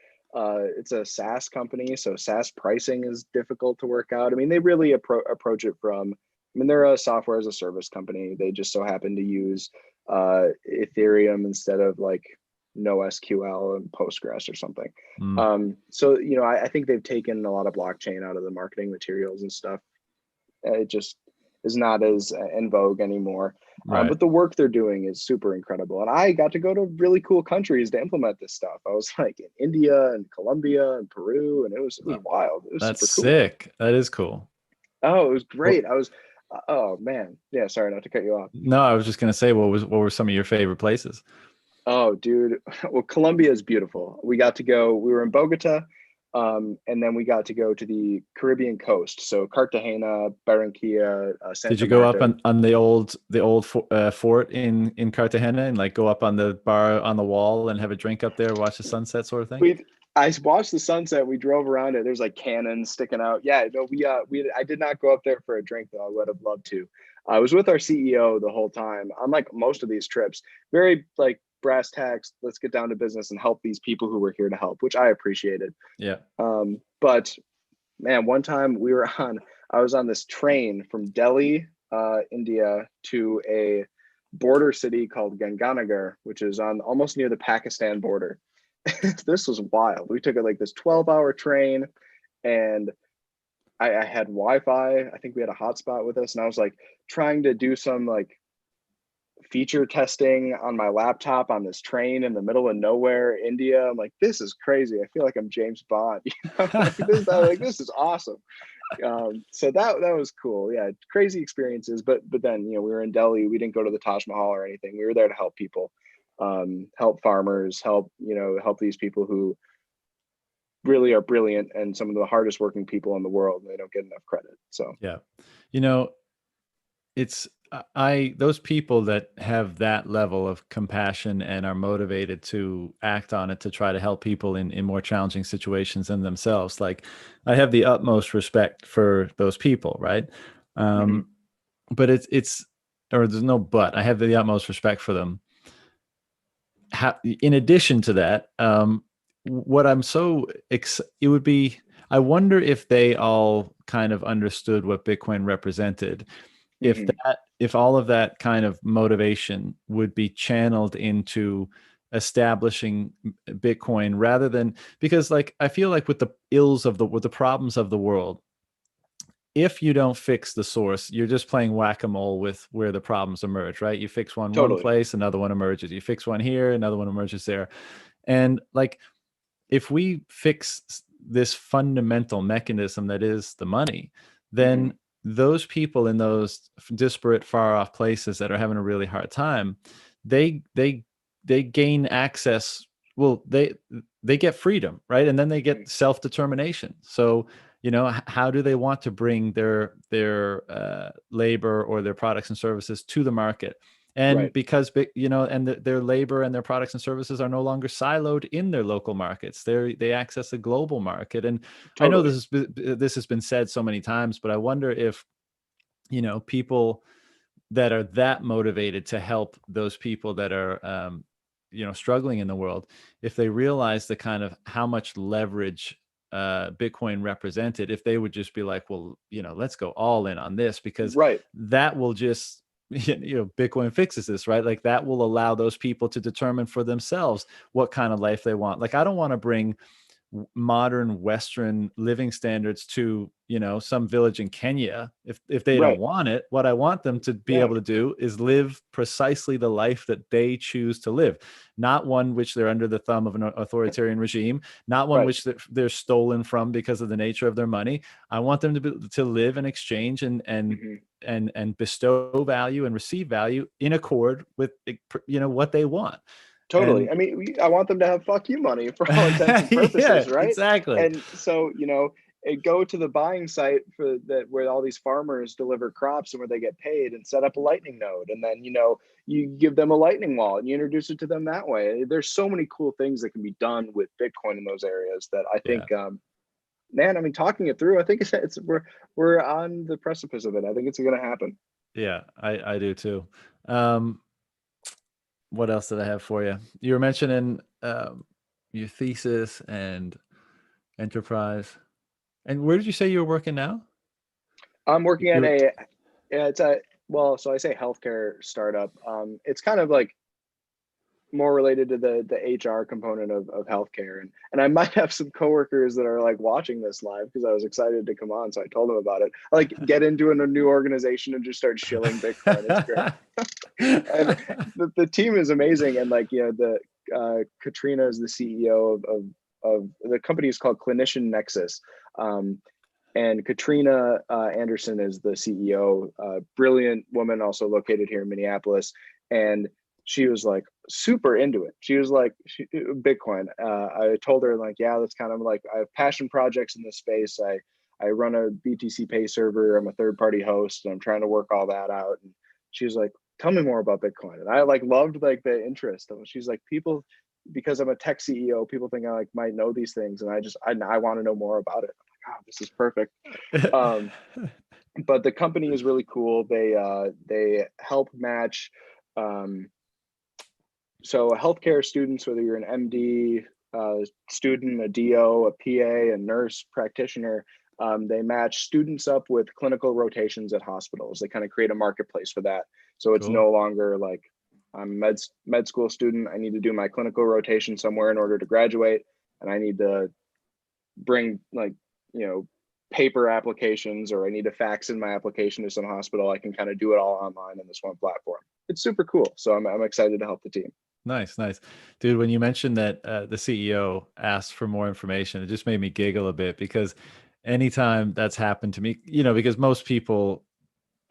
it's a SaaS company, so SaaS pricing is difficult to work out. I mean, they really approach it from, I mean, they're a software as a service company. They just so happen to use Ethereum instead of like NoSQL and Postgres or something. So, I think they've taken a lot of blockchain out of the marketing materials and stuff. It just is not as in vogue anymore. Right. But the work they're doing is super incredible. And I got to go to really cool countries to implement this stuff. I was like in India and Colombia and Peru, and it was wild. It was That's super cool. sick. That is cool. Oh, it was great. Oh man. Yeah, sorry not to cut you off. No, I was just going to say, what were some of your favorite places? Oh, dude. Well, Colombia is beautiful. We got to go, we were in Bogota. And then we got to go to the Caribbean coast, so Cartagena, Barranquilla, Did Santa you go up Marta. on the old fort in Cartagena and like go up on the bar on the wall and have a drink up there, watch the sunset sort of thing? I watched the sunset. We drove around it. There's like cannons sticking out. Yeah, no, I did not go up there for a drink though. I would have loved to. I was with our CEO the whole time. Unlike most of these trips, very like brass tacks. Let's get down to business and help these people who were here to help, which I appreciated. Yeah. But man, one time I was on this train from Delhi, India, to a border city called Ganganagar, which is on almost near the Pakistan border. This was wild. We took like this 12-hour train, and I had Wi-Fi. I think we had a hotspot with us, and I was like trying to do some like feature testing on my laptop on this train in the middle of nowhere, India. I'm like, this is crazy. I feel like I'm James Bond. This is awesome. So that was cool. Yeah, crazy experiences. But then we were in Delhi. We didn't go to the Taj Mahal or anything. We were there to help people, help farmers, help these people who really are brilliant and some of the hardest working people in the world. They don't get enough credit. So Yeah. You know, it's those people that have that level of compassion and are motivated to act on it to try to help people in more challenging situations than themselves. Like I have the utmost respect for those people, right? mhm. But it's or there's no but. I have the utmost respect for them. In addition to that, what I'm so it would be. I wonder if they all kind of understood what Bitcoin represented. Mhm. If all of that kind of motivation would be channeled into establishing Bitcoin rather than because like I feel like with the ills of with the problems of the world, if you don't fix the source, you're just playing whack-a-mole with where the problems emerge, right? You fix one Totally. place, another one emerges. You fix one here, another one emerges there. And like if we fix this fundamental mechanism that is the money, then Mhm. those people in those disparate, far off places that are having a really hard time, they they they gain access. Well, they get freedom, right? And then they Mhm. get self determination. So how do they want to bring their labor or their products and services to the market? And Right. because their labor and their products and services are no longer siloed in their local markets, they access a global market. And I know Totally. this has been said so many times, but I wonder if people that are that motivated to help those people that are struggling in the world, if they realize the kind of how much leverage Bitcoin represented, if they would just be like, well, let's go all in on this because Right. that will just Bitcoin fixes this, right? Like that will allow those people to determine for themselves what kind of life they want. Like I don't want to bring modern Western living standards to some village in Kenya if they don't Right. want it. What I want them to be Yeah. able to do is live precisely the life that they choose to live, not one which they're under the thumb of an authoritarian regime, not one Right. which they're stolen from because of the nature of their money. I want them to live and exchange Mhm. and bestow value and receive value in accord with what they want. Totally. And I mean, I want them to have fuck you money for all intents and yeah, purposes, right? exactly. And so, go to the buying site for that where all these farmers deliver crops and where they get paid and set up a lightning node. And then, you give them a lightning wallet and you introduce it to them that way. There's so many cool things that can be done with Bitcoin in those areas that I Yeah. think, man, I mean, talking it through, I think we're on the precipice of it. I think it's going to happen. Yeah, I do too. Um, what else did I have for you? You were mentioning your thesis and enterprise. And where did you say you were working now? I'm working at You yeah, it's a, well, so I say healthcare startup. It's kind of like more related to the HR component of healthcare. And I might have some coworkers that are like watching this live because I was excited to come on. So I told them about it. I like get into a new organization and just start shilling Bitcoin. It's great. And the team is amazing. And like, the Katrina is the CEO of the company is called Clinician Nexus. And Katrina Anderson is the CEO, brilliant woman, also located here in Minneapolis. And she was like super into it. She was like, Bitcoin. I told her like, yeah, that's kind of like, I have passion projects in this space. I run a BTC Pay server. I'm a third party host, and I'm trying to work all that out. And she was like, tell me more about Bitcoin. And I like loved like the interest. And she's like, people, because I'm a tech CEO, people think I like might know these things, and I want to know more about it. I'm like, oh, this is perfect. Um, but the company is really cool. They help match so healthcare students, whether you're an MD student, a DO, a PA, a nurse practitioner, they match students up with clinical rotations at hospitals. They kind of create a marketplace for that. So it's Cool. no longer like I'm a med school student. I need to do my clinical rotation somewhere in order to graduate, and I need to bring like, paper applications, or I need to fax in my application to some hospital. I can kind of do it all online in this one platform. It's super cool. So I'm excited to help the team. Nice, nice. Dude, when you mentioned that the CEO asked for more information, it just made me giggle a bit because anytime that's happened to me, because most people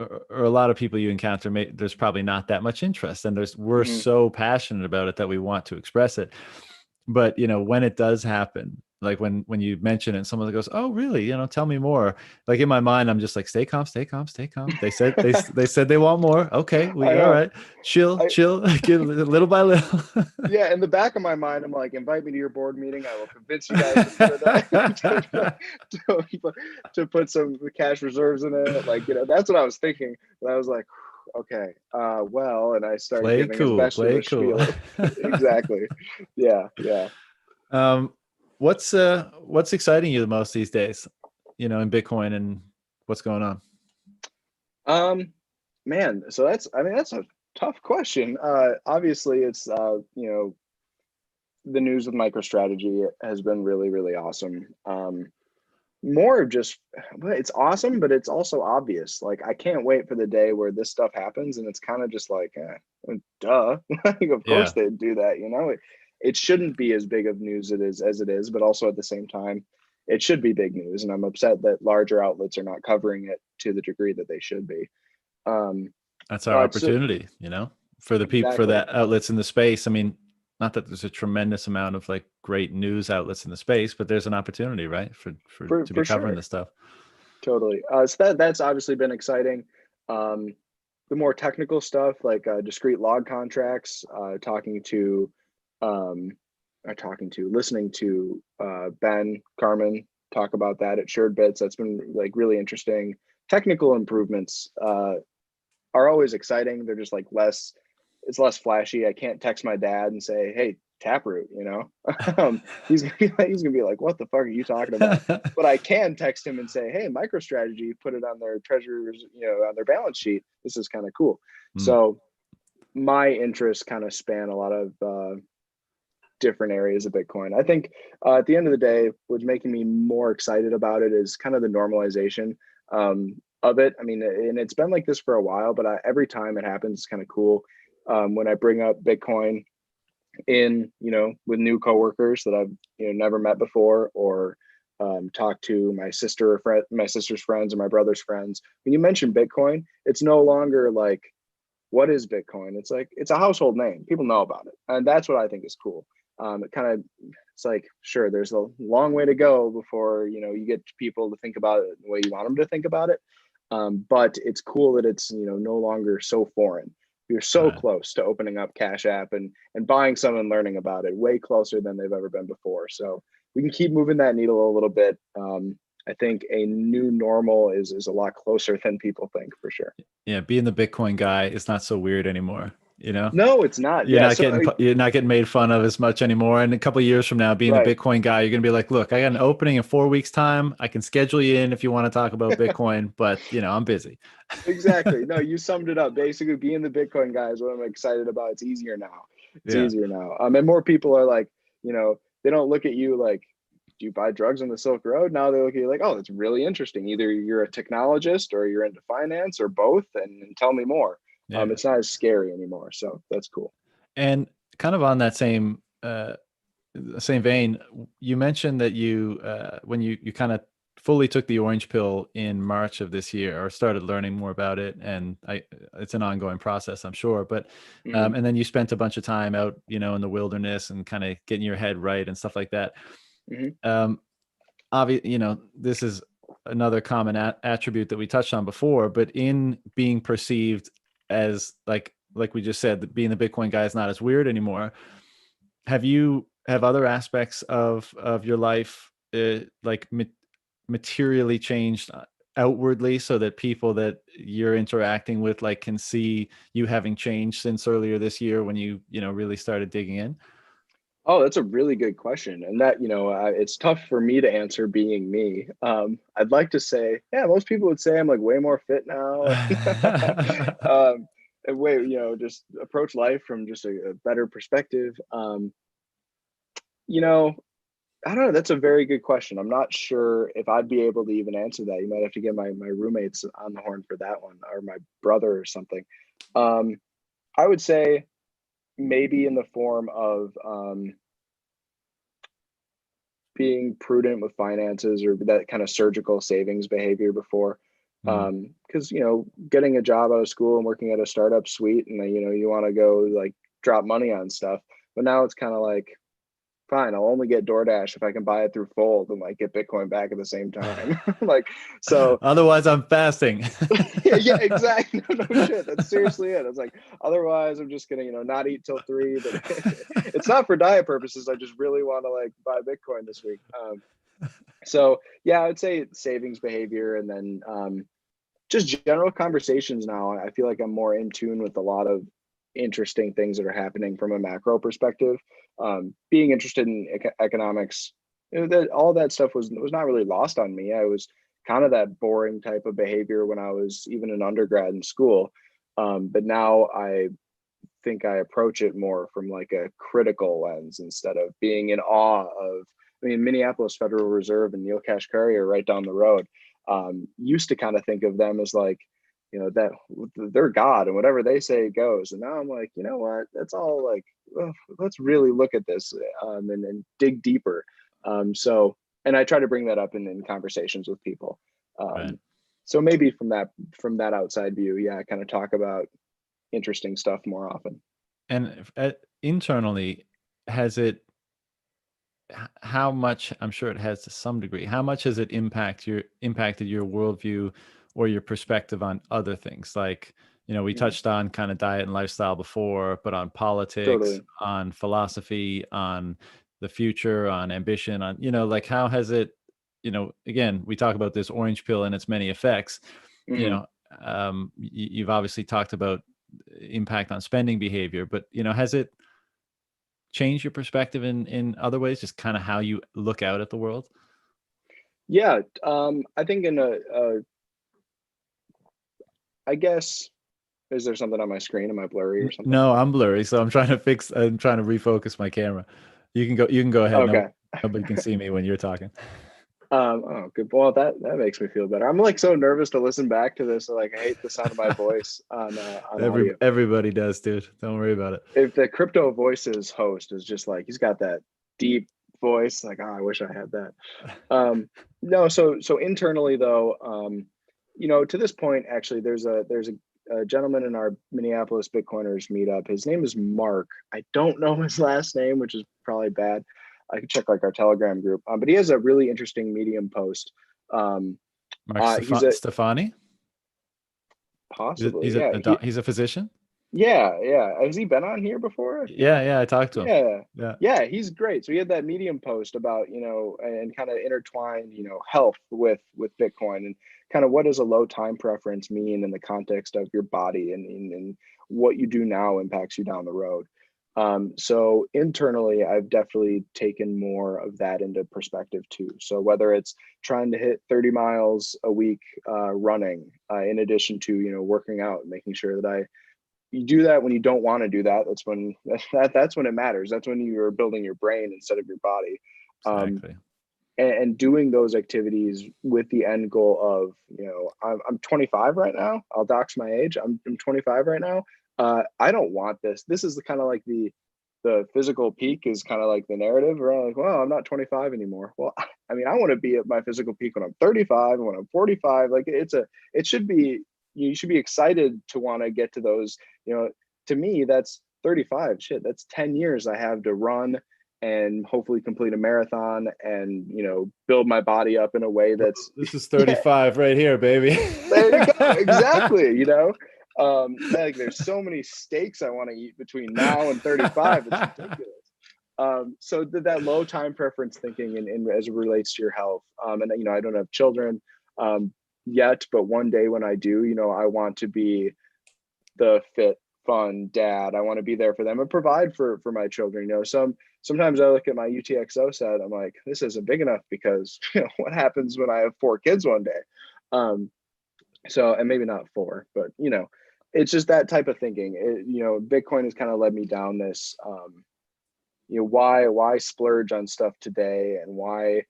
or a lot of people you encounter, there's probably not that much interest, and we're Mm-hmm. so passionate about it that we want to express it. But when it does happen, like when you mention it and someone goes, oh really, tell me more, like in my mind I'm just like, stay calm, stay calm, stay calm. They said they want more. Okay, I all know. right, chill, I chill. Get little by little. Yeah, in the back of my mind, I'm like, invite me to your board meeting. I will convince you guys to put it to put some cash reserves in it. Like, that's what I was thinking. But I was like, okay, well, and I started Play giving as cool, best of play a cool. spiel. Exactly. Yeah, yeah. um what's exciting you the most these days, in Bitcoin, and what's going on? Um, Man, so that's a tough question. Obviously, it's the news with MicroStrategy has been really, really awesome. More of just, well, it's awesome, but it's also obvious. Like, I can't wait for the day where this stuff happens, and it's kind of just like, duh. Like, of course Yeah, they'd do that. It shouldn't be as big of news as it is, but also at the same time, it should be big news. And I'm upset that larger outlets are not covering it to the degree that they should be. Um, that's our but so opportunity, for the people, for exactly, the outlets in the space. I mean, not that there's a tremendous amount of like great news outlets in the space, but there's an opportunity, right, for to be for covering sure. this stuff. Totally. So that's obviously been exciting. Um, the more technical stuff, like discrete log contracts, um, listening to Ben Carmen talk about that at Shared Bits. That's been like really interesting. Technical improvements are always exciting. They're just like it's less flashy. I can't text my dad and say, "Hey, Taproot," he's gonna be like, "What the fuck are you talking about?" But I can text him and say, "Hey, MicroStrategy put it on their treasurers, on their balance sheet. This is kind of cool." Mm, So my interests kind of span a lot of different areas of Bitcoin. I think at the end of the day, what's making me more excited about it is kind of the normalization of it. I mean, and it's been like this for a while, but every time it happens, it's kind of cool. When I bring up Bitcoin with new coworkers that I've never met before, or talk to my sister's friends or my brother's friends. When you mention Bitcoin, it's no longer like, what is Bitcoin? It's like, it's a household name. People know about it, and that's what I think is cool. It's like, sure, there's a long way to go before you get people to think about it the way you want them to think about it. But it's cool that it's no longer so foreign. You're so right. close to opening up Cash App and buying some and learning about it, way closer than they've ever been before. So we can keep moving that needle a little bit. I think a new normal is a lot closer than people think, for sure. Yeah, being the Bitcoin guy is not so weird anymore. No, it's not. You're Yeah. not So getting you're not getting made fun of as much anymore. And a couple of years from now, being the right. Bitcoin guy, you're gonna be like, look, I got an opening in 4 weeks' time. I can schedule you in if you want to talk about Bitcoin, but I'm busy. Exactly. No, you summed it up. Basically, being the Bitcoin guy is what I'm excited about. It's easier now. It's Yeah. easier now. And more people are like, they don't look at you like, do you buy drugs on the Silk Road? Now they look at you like, oh, that's really interesting. Either you're a technologist or you're into finance or both, and tell me more. Yeah. It's not as scary anymore. So that's cool. And kind of on that same vein, you mentioned that you when you kind of fully took the orange pill in March of this year, or started learning more about it, and it's an ongoing process, I'm sure. But Hmm. and then you spent a bunch of time out, in the wilderness and kind of getting your head right and stuff like that. Hmm. Um, this is another common attribute that we touched on before, but in being perceived as like we just said, that being the Bitcoin guy is not as weird anymore. Have other aspects of your life like materially changed outwardly, so that people that you're interacting with like can see you having changed since earlier this year when you really started digging in? Oh, that's a really good question. And that, it's tough for me to answer being me. I'd like to say, yeah, most people would say I'm like way more fit now. And way, just approach life from just a better perspective. You know, I don't know. That's a very good question. I'm not sure if I'd be able to even answer that. You might have to get my roommates on the horn for that one, or my brother or something. Um, I would say maybe in the form of being prudent with finances, or that kind of surgical savings behavior before. Mm. Because getting a job out of school and working at a startup, sweet, and then you want to go like drop money on stuff. But now it's kind of like, fine, I'll only get DoorDash if I can buy it through Fold and like get Bitcoin back at the same time. Like, so Otherwise, I'm fasting. yeah, yeah, exactly. No shit. That's seriously it. It's like, otherwise I'm just gonna, not eat till 3. But it's not for diet purposes. I just really want to like buy Bitcoin this week. So yeah, I would say savings behavior, and then just general conversations now. I feel like I'm more in tune with a lot of interesting things that are happening from a macro perspective. Being interested in economics, all that stuff was not really lost on me. I was kind of that boring type of behavior when I was even an undergrad in school. But now I think I approach it more from like a critical lens, instead of being in awe of. I mean, Minneapolis Federal Reserve and Neil Cash right down the road. Used to kind of think of them as like, that they're God and whatever they say goes. And now I'm like, you know what? That's all like, oh, let's really look at this, and dig deeper. And I try to bring that up in conversations with people. Right. So maybe from that outside view, yeah, I kind of talk about interesting stuff more often. And internally, has it, how much, I'm sure it has to some degree, how much has it impacted your worldview or your perspective on other things? Like, we Mhm. touched on kind of diet and lifestyle before, but on politics, Totally. on philosophy, on the future, on ambition, on, like, how has it, again, we talk about this orange pill and its many effects, you Hmm. know, you've obviously talked about impact on spending behavior, but, has it change your perspective in other ways, just kind of how you look out at the world? Yeah, I think I guess, is there something on my screen? Am I blurry or something? No, I'm blurry, so I'm trying to refocus my camera. You can go ahead. No, Okay. nobody can see me when you're talking. Oh, good. Well, that makes me feel better. I'm like so nervous to listen back to this. Like, I hate the sound of my voice on audio. Everybody does, dude. Don't worry about it. If the Crypto Voices host is just like, he's got that deep voice, like, oh, I wish I had that. No, so internally though, to this point, actually, there's a gentleman in our Minneapolis Bitcoiners meetup. His name is Mark. I don't know his last name, which is probably bad. I could check like our Telegram group, but he has a really interesting Medium post. Um, Mark he's a Stefani. possibly, yeah, He's a physician. yeah. Has he been on here before? Yeah, I talked to him. Yeah. Yeah, Yeah, he's great. So he had that Medium post about, and kind of intertwined, health with Bitcoin, and kind of what does a low time preference mean in the context of your body, and what you do now impacts you down the road. So internally, I've definitely taken more of that into perspective too. So whether it's trying to hit 30 miles a week running, in addition to, working out, and making sure that you do that when you don't want to do that. That's when it matters. That's when you're building your brain instead of your body. Um, exactly. and doing those activities with the end goal of, I'm 25 right now. I'll dox my age. I'm 25 right now. I don't want this. This is the kind of like the the physical peak is kind of like the narrative. We're like, well, I'm not 25 anymore. Well, I mean, I want to be at my physical peak when I'm 35 and when I'm 45. Like it should be, you should be excited to want to get to those, you know, to me, that's 35. Shit, that's 10 years I have to run and hopefully complete a marathon and, you know, build my body up in a way Bro, that's, this is yeah, 35 right here, baby. there you go. Exactly. You know, like there's so many steaks I want to eat between now and 35. It's ridiculous. So that low time preference thinking and as it relates to your health. And you know, I don't have children yet, but one day when I do, you know, I want to be the fit, fun dad. I want to be there for them and provide for my children. You know, sometimes I look at my UTXO set, I'm like, this isn't big enough because you know what happens when I have 4 kids one day. So, and maybe not 4, but you know, it's just that type of thinking. You know, Bitcoin has kind of led me down this. You know, why splurge on stuff today, and why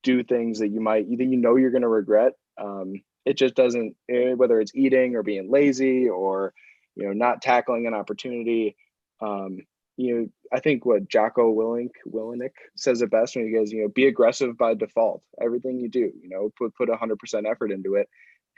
do things that you might either you know you're going to regret. It just doesn't, whether it's eating or being lazy or you know not tackling an opportunity. You know, I think what Jocko Willink says it best when he goes, you know, be aggressive by default. Everything you do, you know, put 100% effort into it,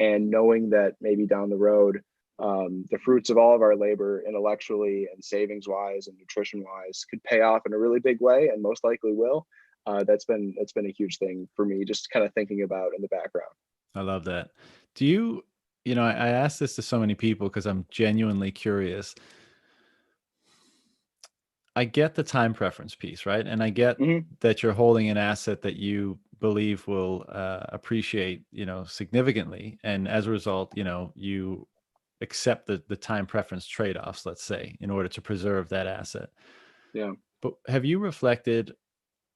and knowing that maybe down the road, the fruits of all of our labor, intellectually and savings wise and nutrition wise, could pay off in a really big way, and most likely will. That's been a huge thing for me, just kind of thinking about in the background. I love that. Do you, you know, I ask this to so many people because I'm genuinely curious. I get the time preference piece, right? And I get Mm-hmm. that you're holding an asset that you believe will appreciate, you know, significantly. And as a result, you know, you accept the time preference trade-offs, let's say, in order to preserve that asset. Yeah. But have you reflected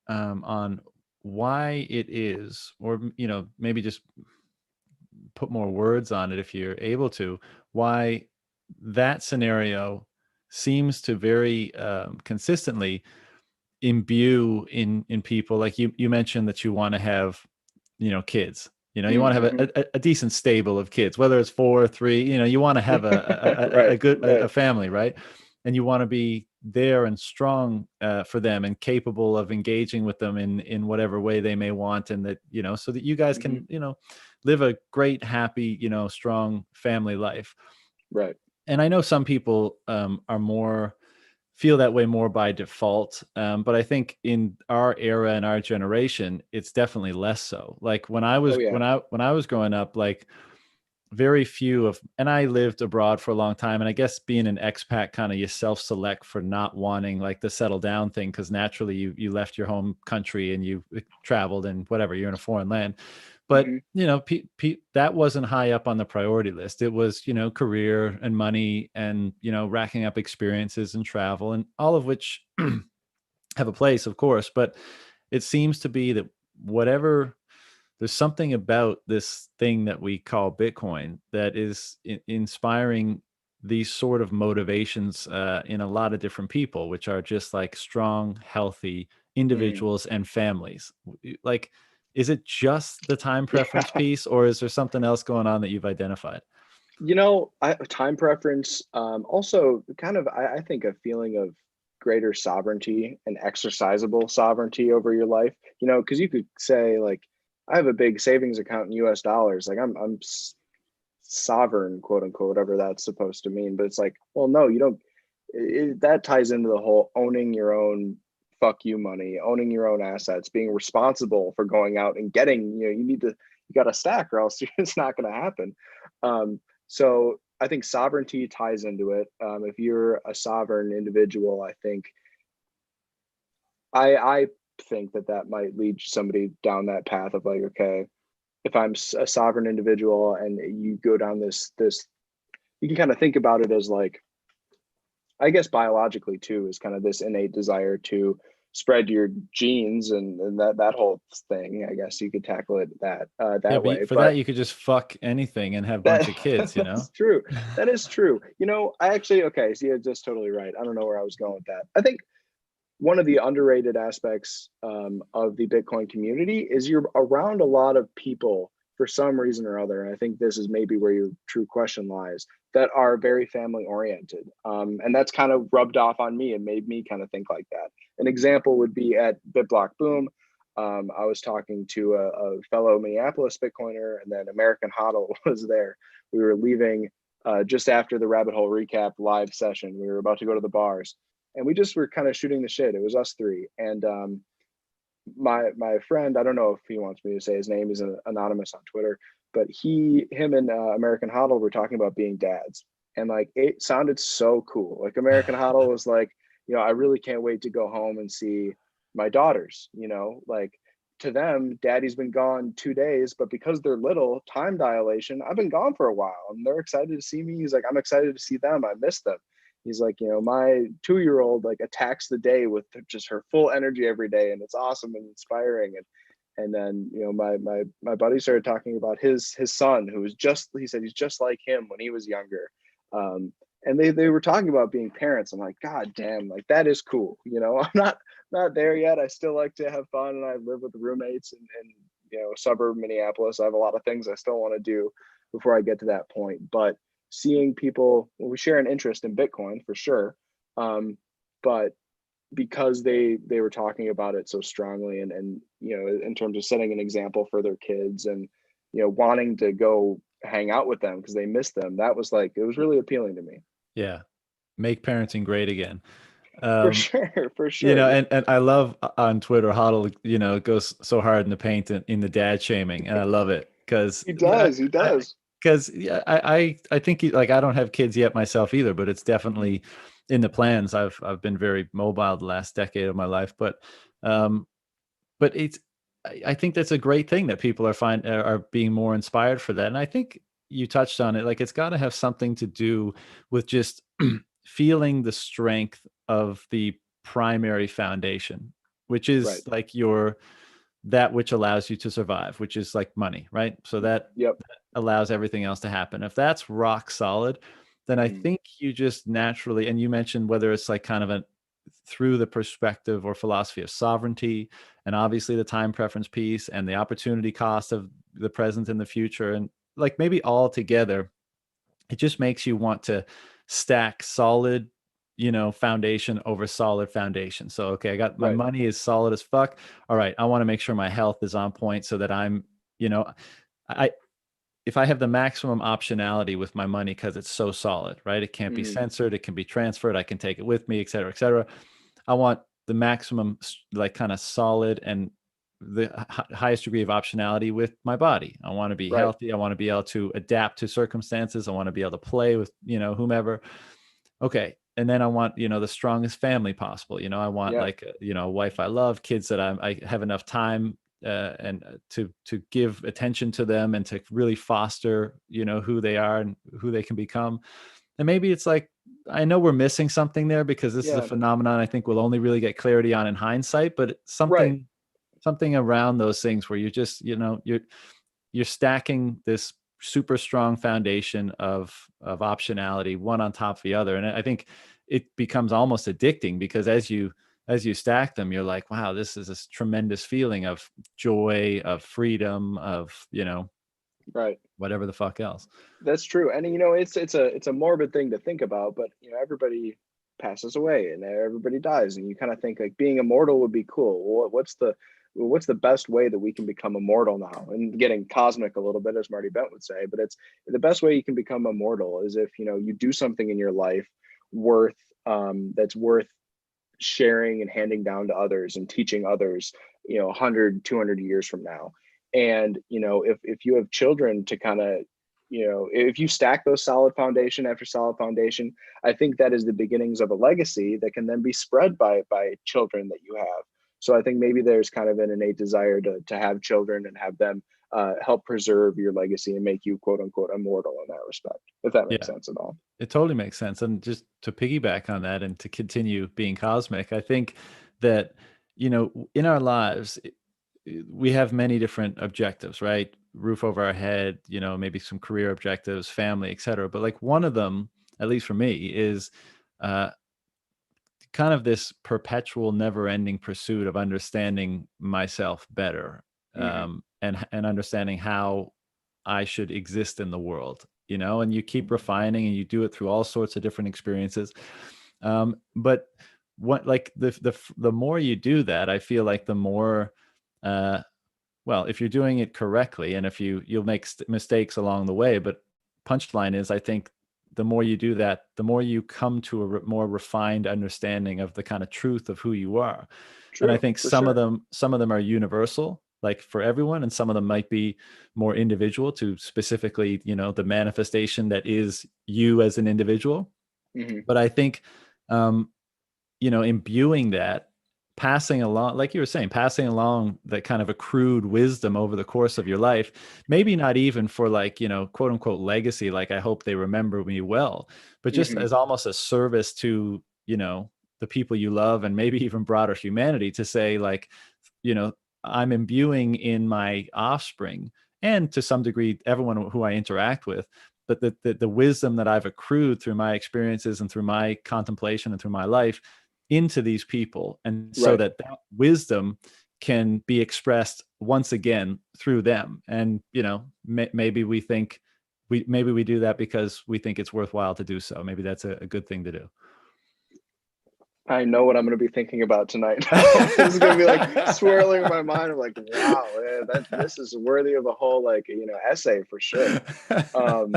on why it is, or, you know, maybe just put more words on it if you're able to, why that scenario seems to very consistently imbue in people, like you mentioned that you want to have, you know, kids, you know, you want to have Mm-hmm. a decent stable of kids, whether it's 4 or 3, you know, you want to have a Right. good Right. family, right? And you want to be there and strong for them and capable of engaging with them in whatever way they may want, and that, you know, so that you guys Mm-hmm. can, you know, live a great, happy, you know, strong family life. Right. And I know some people are more feel that way more by default. But I think in our era and our generation, it's definitely less so. Like when I Oh was yeah. when I was growing up, like very few of, and I lived abroad for a long time, and I guess being an expat, kind of you self-select for not wanting like the settle down thing, because naturally you left your home country and you traveled and whatever, you're in a foreign land. But Mm-hmm. you know, that wasn't high up on the priority list. It was, you know, career and money and, you know, racking up experiences and travel, and all of which have a place, of course. But it seems to be that whatever, there's something about this thing that we call Bitcoin that is inspiring these sort of motivations in a lot of different people, which are just like strong, healthy Mm. individuals and families. Like, is it just the time preference Yeah. piece, or is there something else going on that you've identified? You know, time preference, also kind of, I think a feeling of greater sovereignty and exercisable sovereignty over your life, you know, because you could say like, I have a big savings account in US dollars. Like I'm sovereign, quote unquote, whatever that's supposed to mean. But it's like, well, no, you don't. That ties into the whole owning your own fuck you money, owning your own assets, being responsible for going out and getting, you know, you got to stack or else it's not going to happen. So I think sovereignty ties into it. If you're a sovereign individual, I think I think that might lead somebody down that path of like, okay, if I'm a sovereign individual and you go down this, you can kind of think about it as like, I guess biologically too, is kind of this innate desire to spread your genes and that whole thing. I guess you could tackle it Yeah, that but way. for that But you could just fuck anything and have a bunch that of kids, you know? that's true. That is true. You know, I actually, okay, so you're just totally right. I don't know where I was going with that. I think one of the underrated aspects of the Bitcoin community is you're around a lot of people for some reason or other, and I think this is maybe where your true question lies, that are very family oriented. And that's kind of rubbed off on me and made me kind of think like that. An example would be at BitBlock Boom. I was talking to a fellow Minneapolis Bitcoiner, and then American Hodl was there. We were leaving just after the Rabbit Hole Recap live session. We were about to go to the bars, and we just were kind of shooting the shit. It was us three, and my friend, I don't know if he wants me to say his name, is anonymous on Twitter, but him and American Hodl were talking about being dads, and like it sounded so cool. Like American Hodl was like, I really can't wait to go home and see my daughters. Like to them, daddy's been gone 2 days, but because they're little, time dilation, I've been gone for a while, and they're excited to see me. He's like, I'm excited to see them. I miss them. He's like, my 2-year-old like attacks the day with just her full energy every day, and it's awesome and inspiring. And then my buddy started talking about his son, who was he said he's just like him when he was younger. And they were talking about being parents. I'm like, God damn, like that is cool. I'm not there yet. I still like to have fun, and I live with roommates and suburb Minneapolis. I have a lot of things I still want to do before I get to that point. But seeing people, we share an interest in Bitcoin for sure, but because they were talking about it so strongly, and in terms of setting an example for their kids, and wanting to go hang out with them because they miss them, that was like, it was really appealing to me. Yeah, make parenting great again. For sure. And I love on Twitter, Hodl, goes so hard in the paint in the dad shaming, and I love it because he does. Because yeah, I think like I don't have kids yet myself either, but it's definitely in the plans. I've been very mobile the last decade of my life, but I think that's a great thing that people are being more inspired for that. And I think you touched on it, like it's got to have something to do with just feeling the strength of the primary foundation, which is like that which allows you to survive, which is like money, right? So that allows everything else to happen. If that's rock solid, then I think you just naturally, and you mentioned whether it's like kind of through the perspective or philosophy of sovereignty, and obviously the time preference piece and the opportunity cost of the present and the future, and like maybe all together, it just makes you want to stack solid foundation over solid foundation. So okay, I got my money is solid as fuck. All right, I want to make sure my health is on point so that I'm if I have the maximum optionality with my money because it's so solid, right? It can't be censored, it can be transferred, I can take it with me, et cetera, et cetera. I want the maximum like kind of solid and the highest degree of optionality with my body. I want to be healthy. I want to be able to adapt to circumstances. I want to be able to play with, whomever. Okay. And then I want, the strongest family possible. I want like, a wife I love, kids that I have enough time and to give attention to them and to really foster, who they are and who they can become. And maybe it's like, I know we're missing something there because this is a phenomenon I think we'll only really get clarity on in hindsight, but something around those things where you're just, you're stacking this super strong foundation of optionality, one on top of the other. And I think it becomes almost addicting because as you stack them, you're like, wow, this is this tremendous feeling of joy, of freedom, of, whatever the fuck else. That's true. And it's a morbid thing to think about, but everybody passes away and everybody dies, and you kind of think like being immortal would be cool. Well, what's the best way that we can become immortal now? And getting cosmic a little bit, as Marty Bent would say, but it's the best way you can become immortal is if you do something in your life that's worth sharing and handing down to others and teaching others 100 200 years from now. And if you have children to kind of if you stack those solid foundation after solid foundation, I think that is the beginnings of a legacy that can then be spread by children that you have. So I think maybe there's kind of an innate desire to have children and have them help preserve your legacy and make you quote unquote immortal in that respect, if that makes sense at all. It totally makes sense. And just to piggyback on that and to continue being cosmic, I think that, in our lives, we have many different objectives, right? Roof over our head, maybe some career objectives, family, et cetera. But like one of them, at least for me, is kind of this perpetual, never-ending pursuit of understanding myself better, and understanding how I should exist in the world, and you keep refining and you do it through all sorts of different experiences. But what, like the more you do that, I feel like the more, well, if you're doing it correctly, and if you'll make mistakes along the way, but punchline is, I think the more you do that, the more you come to a more refined understanding of the kind of truth of who you are. And I True, think for some of sure. them are universal, like for everyone, and some of them might be more individual to specifically, the manifestation that is you as an individual. Hmm. But I think, um, imbuing that, passing along, like you were saying, passing along that kind of accrued wisdom over the course of your life, maybe not even for, like, quote unquote legacy, like I hope they remember me well, but just Hmm. as almost a service to, the people you love, and maybe even broader humanity, to say, like, you know, I'm imbuing in my offspring, and to some degree everyone who I interact with, but the wisdom that I've accrued through my experiences and through my contemplation and through my life into these people, and so Right. that wisdom can be expressed once again through them. And maybe we think maybe we do that because we think it's worthwhile to do so. Maybe that's a good thing to do. I know what I'm going to be thinking about tonight. This is going to be like swirling in my mind. I'm like, wow, that this is worthy of a whole, like, essay for sure. Um,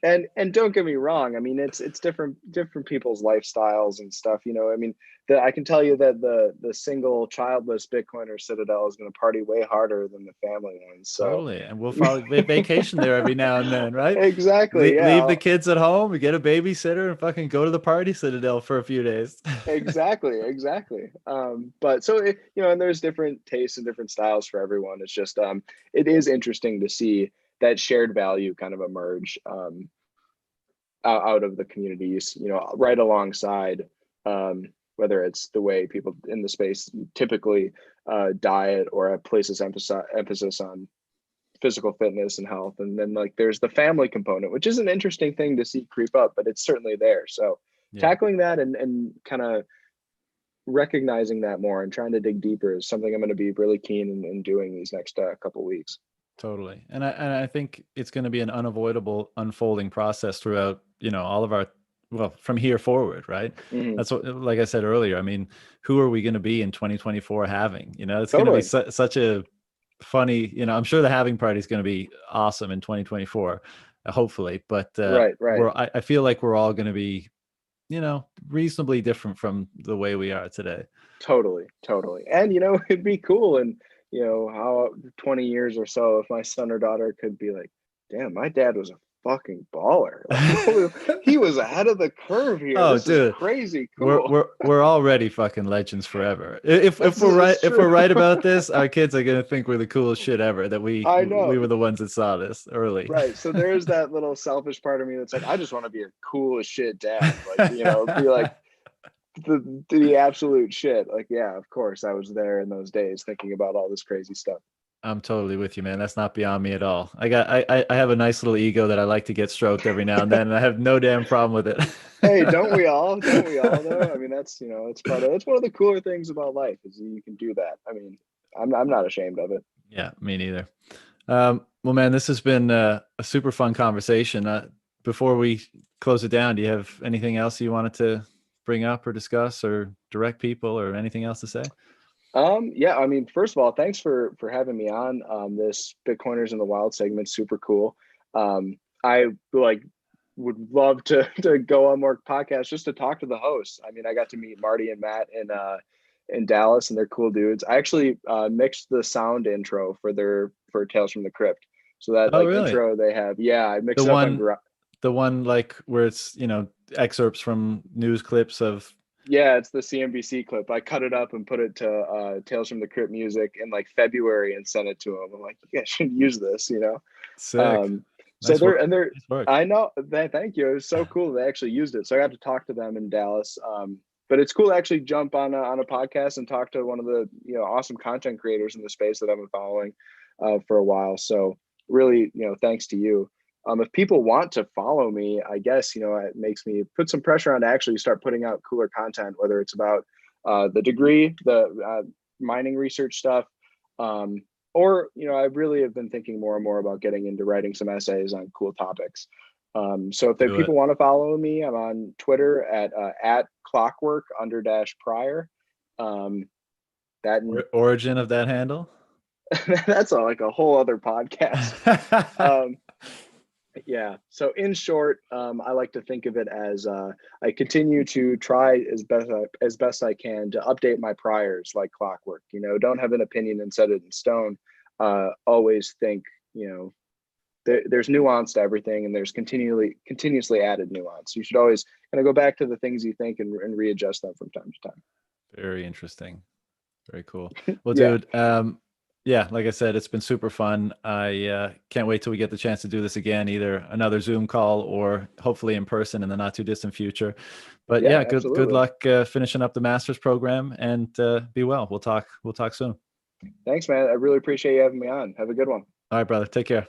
and don't get me wrong. I mean, it's different people's lifestyles and stuff. I mean, I can tell you that the single childless Bitcoiner Citadel is going to party way harder than the family ones. So Totally. And we'll probably vacation there every now and then, right? exactly, Leave yeah. the kids at home, we get a babysitter, and fucking go to the party Citadel for a few days. Exactly. But so and there's different tastes and different styles for everyone. It's just it is interesting to see that shared value kind of emerge out of the communities, right alongside, whether it's the way people in the space typically diet, or places emphasis on physical fitness and health. And then, like, there's the family component, which is an interesting thing to see creep up, but it's certainly there. So Yeah. tackling that and kind of recognizing that more and trying to dig deeper is something I'm going to be really keen in doing these next couple weeks. Totally. And I think it's going to be an unavoidable unfolding process throughout, all of our, well, from here forward, right? Hmm. That's what, like I said earlier, I mean, who are we going to be in 2024 having? It's going to be Totally. such a funny, I'm sure the having party is going to be awesome in 2024, hopefully, but Right. I feel like we're all going to be, reasonably different from the way we are today. Totally. And it'd be cool, and how 20 years or so, if my son or daughter could be like, damn, my dad was a fucking baller. Like, he was ahead of the curve here. Oh, This is dude, crazy we're cool. we're we're already fucking legends forever. If we're right, It's if true. we're right about this, our kids are gonna think we're the coolest shit ever. That we I know. we were the ones that saw this early. Right. So there's that little selfish part of me that's like, I just want to be a cool as shit dad. Like, be like the absolute shit. Like, yeah, of course I was there in those days thinking about all this crazy stuff. I'm totally with you, man. That's not beyond me at all. I have a nice little ego that I like to get stroked every now and then, and I have no damn problem with Hey, don't it. we all? Don't we all though? I mean, that's one of the cooler things about life, is you can do that. I mean, I'm not ashamed of it. Yeah, me neither. Well, man, this has been a super fun conversation. Before we close it down, do you have anything else you wanted to bring up or discuss or direct people or anything else to say? Yeah, I mean, first of all, thanks for having me on. This Bitcoiners in the Wild segment, super cool. I like would love to go on more podcasts just to talk to the hosts. I mean, I got to meet Marty and Matt in Dallas, and they're cool dudes. I actually mixed the sound intro for Tales from the Crypt. So that, Oh, like, really? intro they have, yeah, I The mixed it up on one, the one like where it's, excerpts from news clips of. Yeah, it's the CNBC clip. I cut it up and put it to Tales from the Crypt music in like February and sent it to him. I'm like, you guys should use this. Sick. So Nice work. they're Nice work. I know that, thank you. It was so cool they actually used it. So I got to talk to them in Dallas. But it's cool to actually jump on a podcast and talk to one of the awesome content creators in the space that I've been following for a while. So really, thanks to you. If people want to follow me, I guess, it makes me put some pressure on to actually start putting out cooler content, whether it's about the degree, the mining research stuff, or I really have been thinking more and more about getting into writing some essays on cool topics. So if Do it. people want to follow me, I'm on Twitter at clockwork under dash prior. Um, that Origin of that handle. that's like a whole other podcast. Um, yeah. So in short, I like to think of it as I continue to try as best I can to update my priors like clockwork. Don't have an opinion and set it in stone. Always think, there's nuance to everything, and there's continuously added nuance. You should always kind of go back to the things you think and readjust them from time to time. Very interesting. Very cool. Well, Yeah. dude, yeah, like I said, it's been super fun. I can't wait till we get the chance to do this again, either another Zoom call or hopefully in person in the not too distant future. But Yeah, yeah, good absolutely. luck finishing up the master's program, and be well. We'll talk soon. Thanks, man. I really appreciate you having me on. Have a good one. All right, brother. Take care.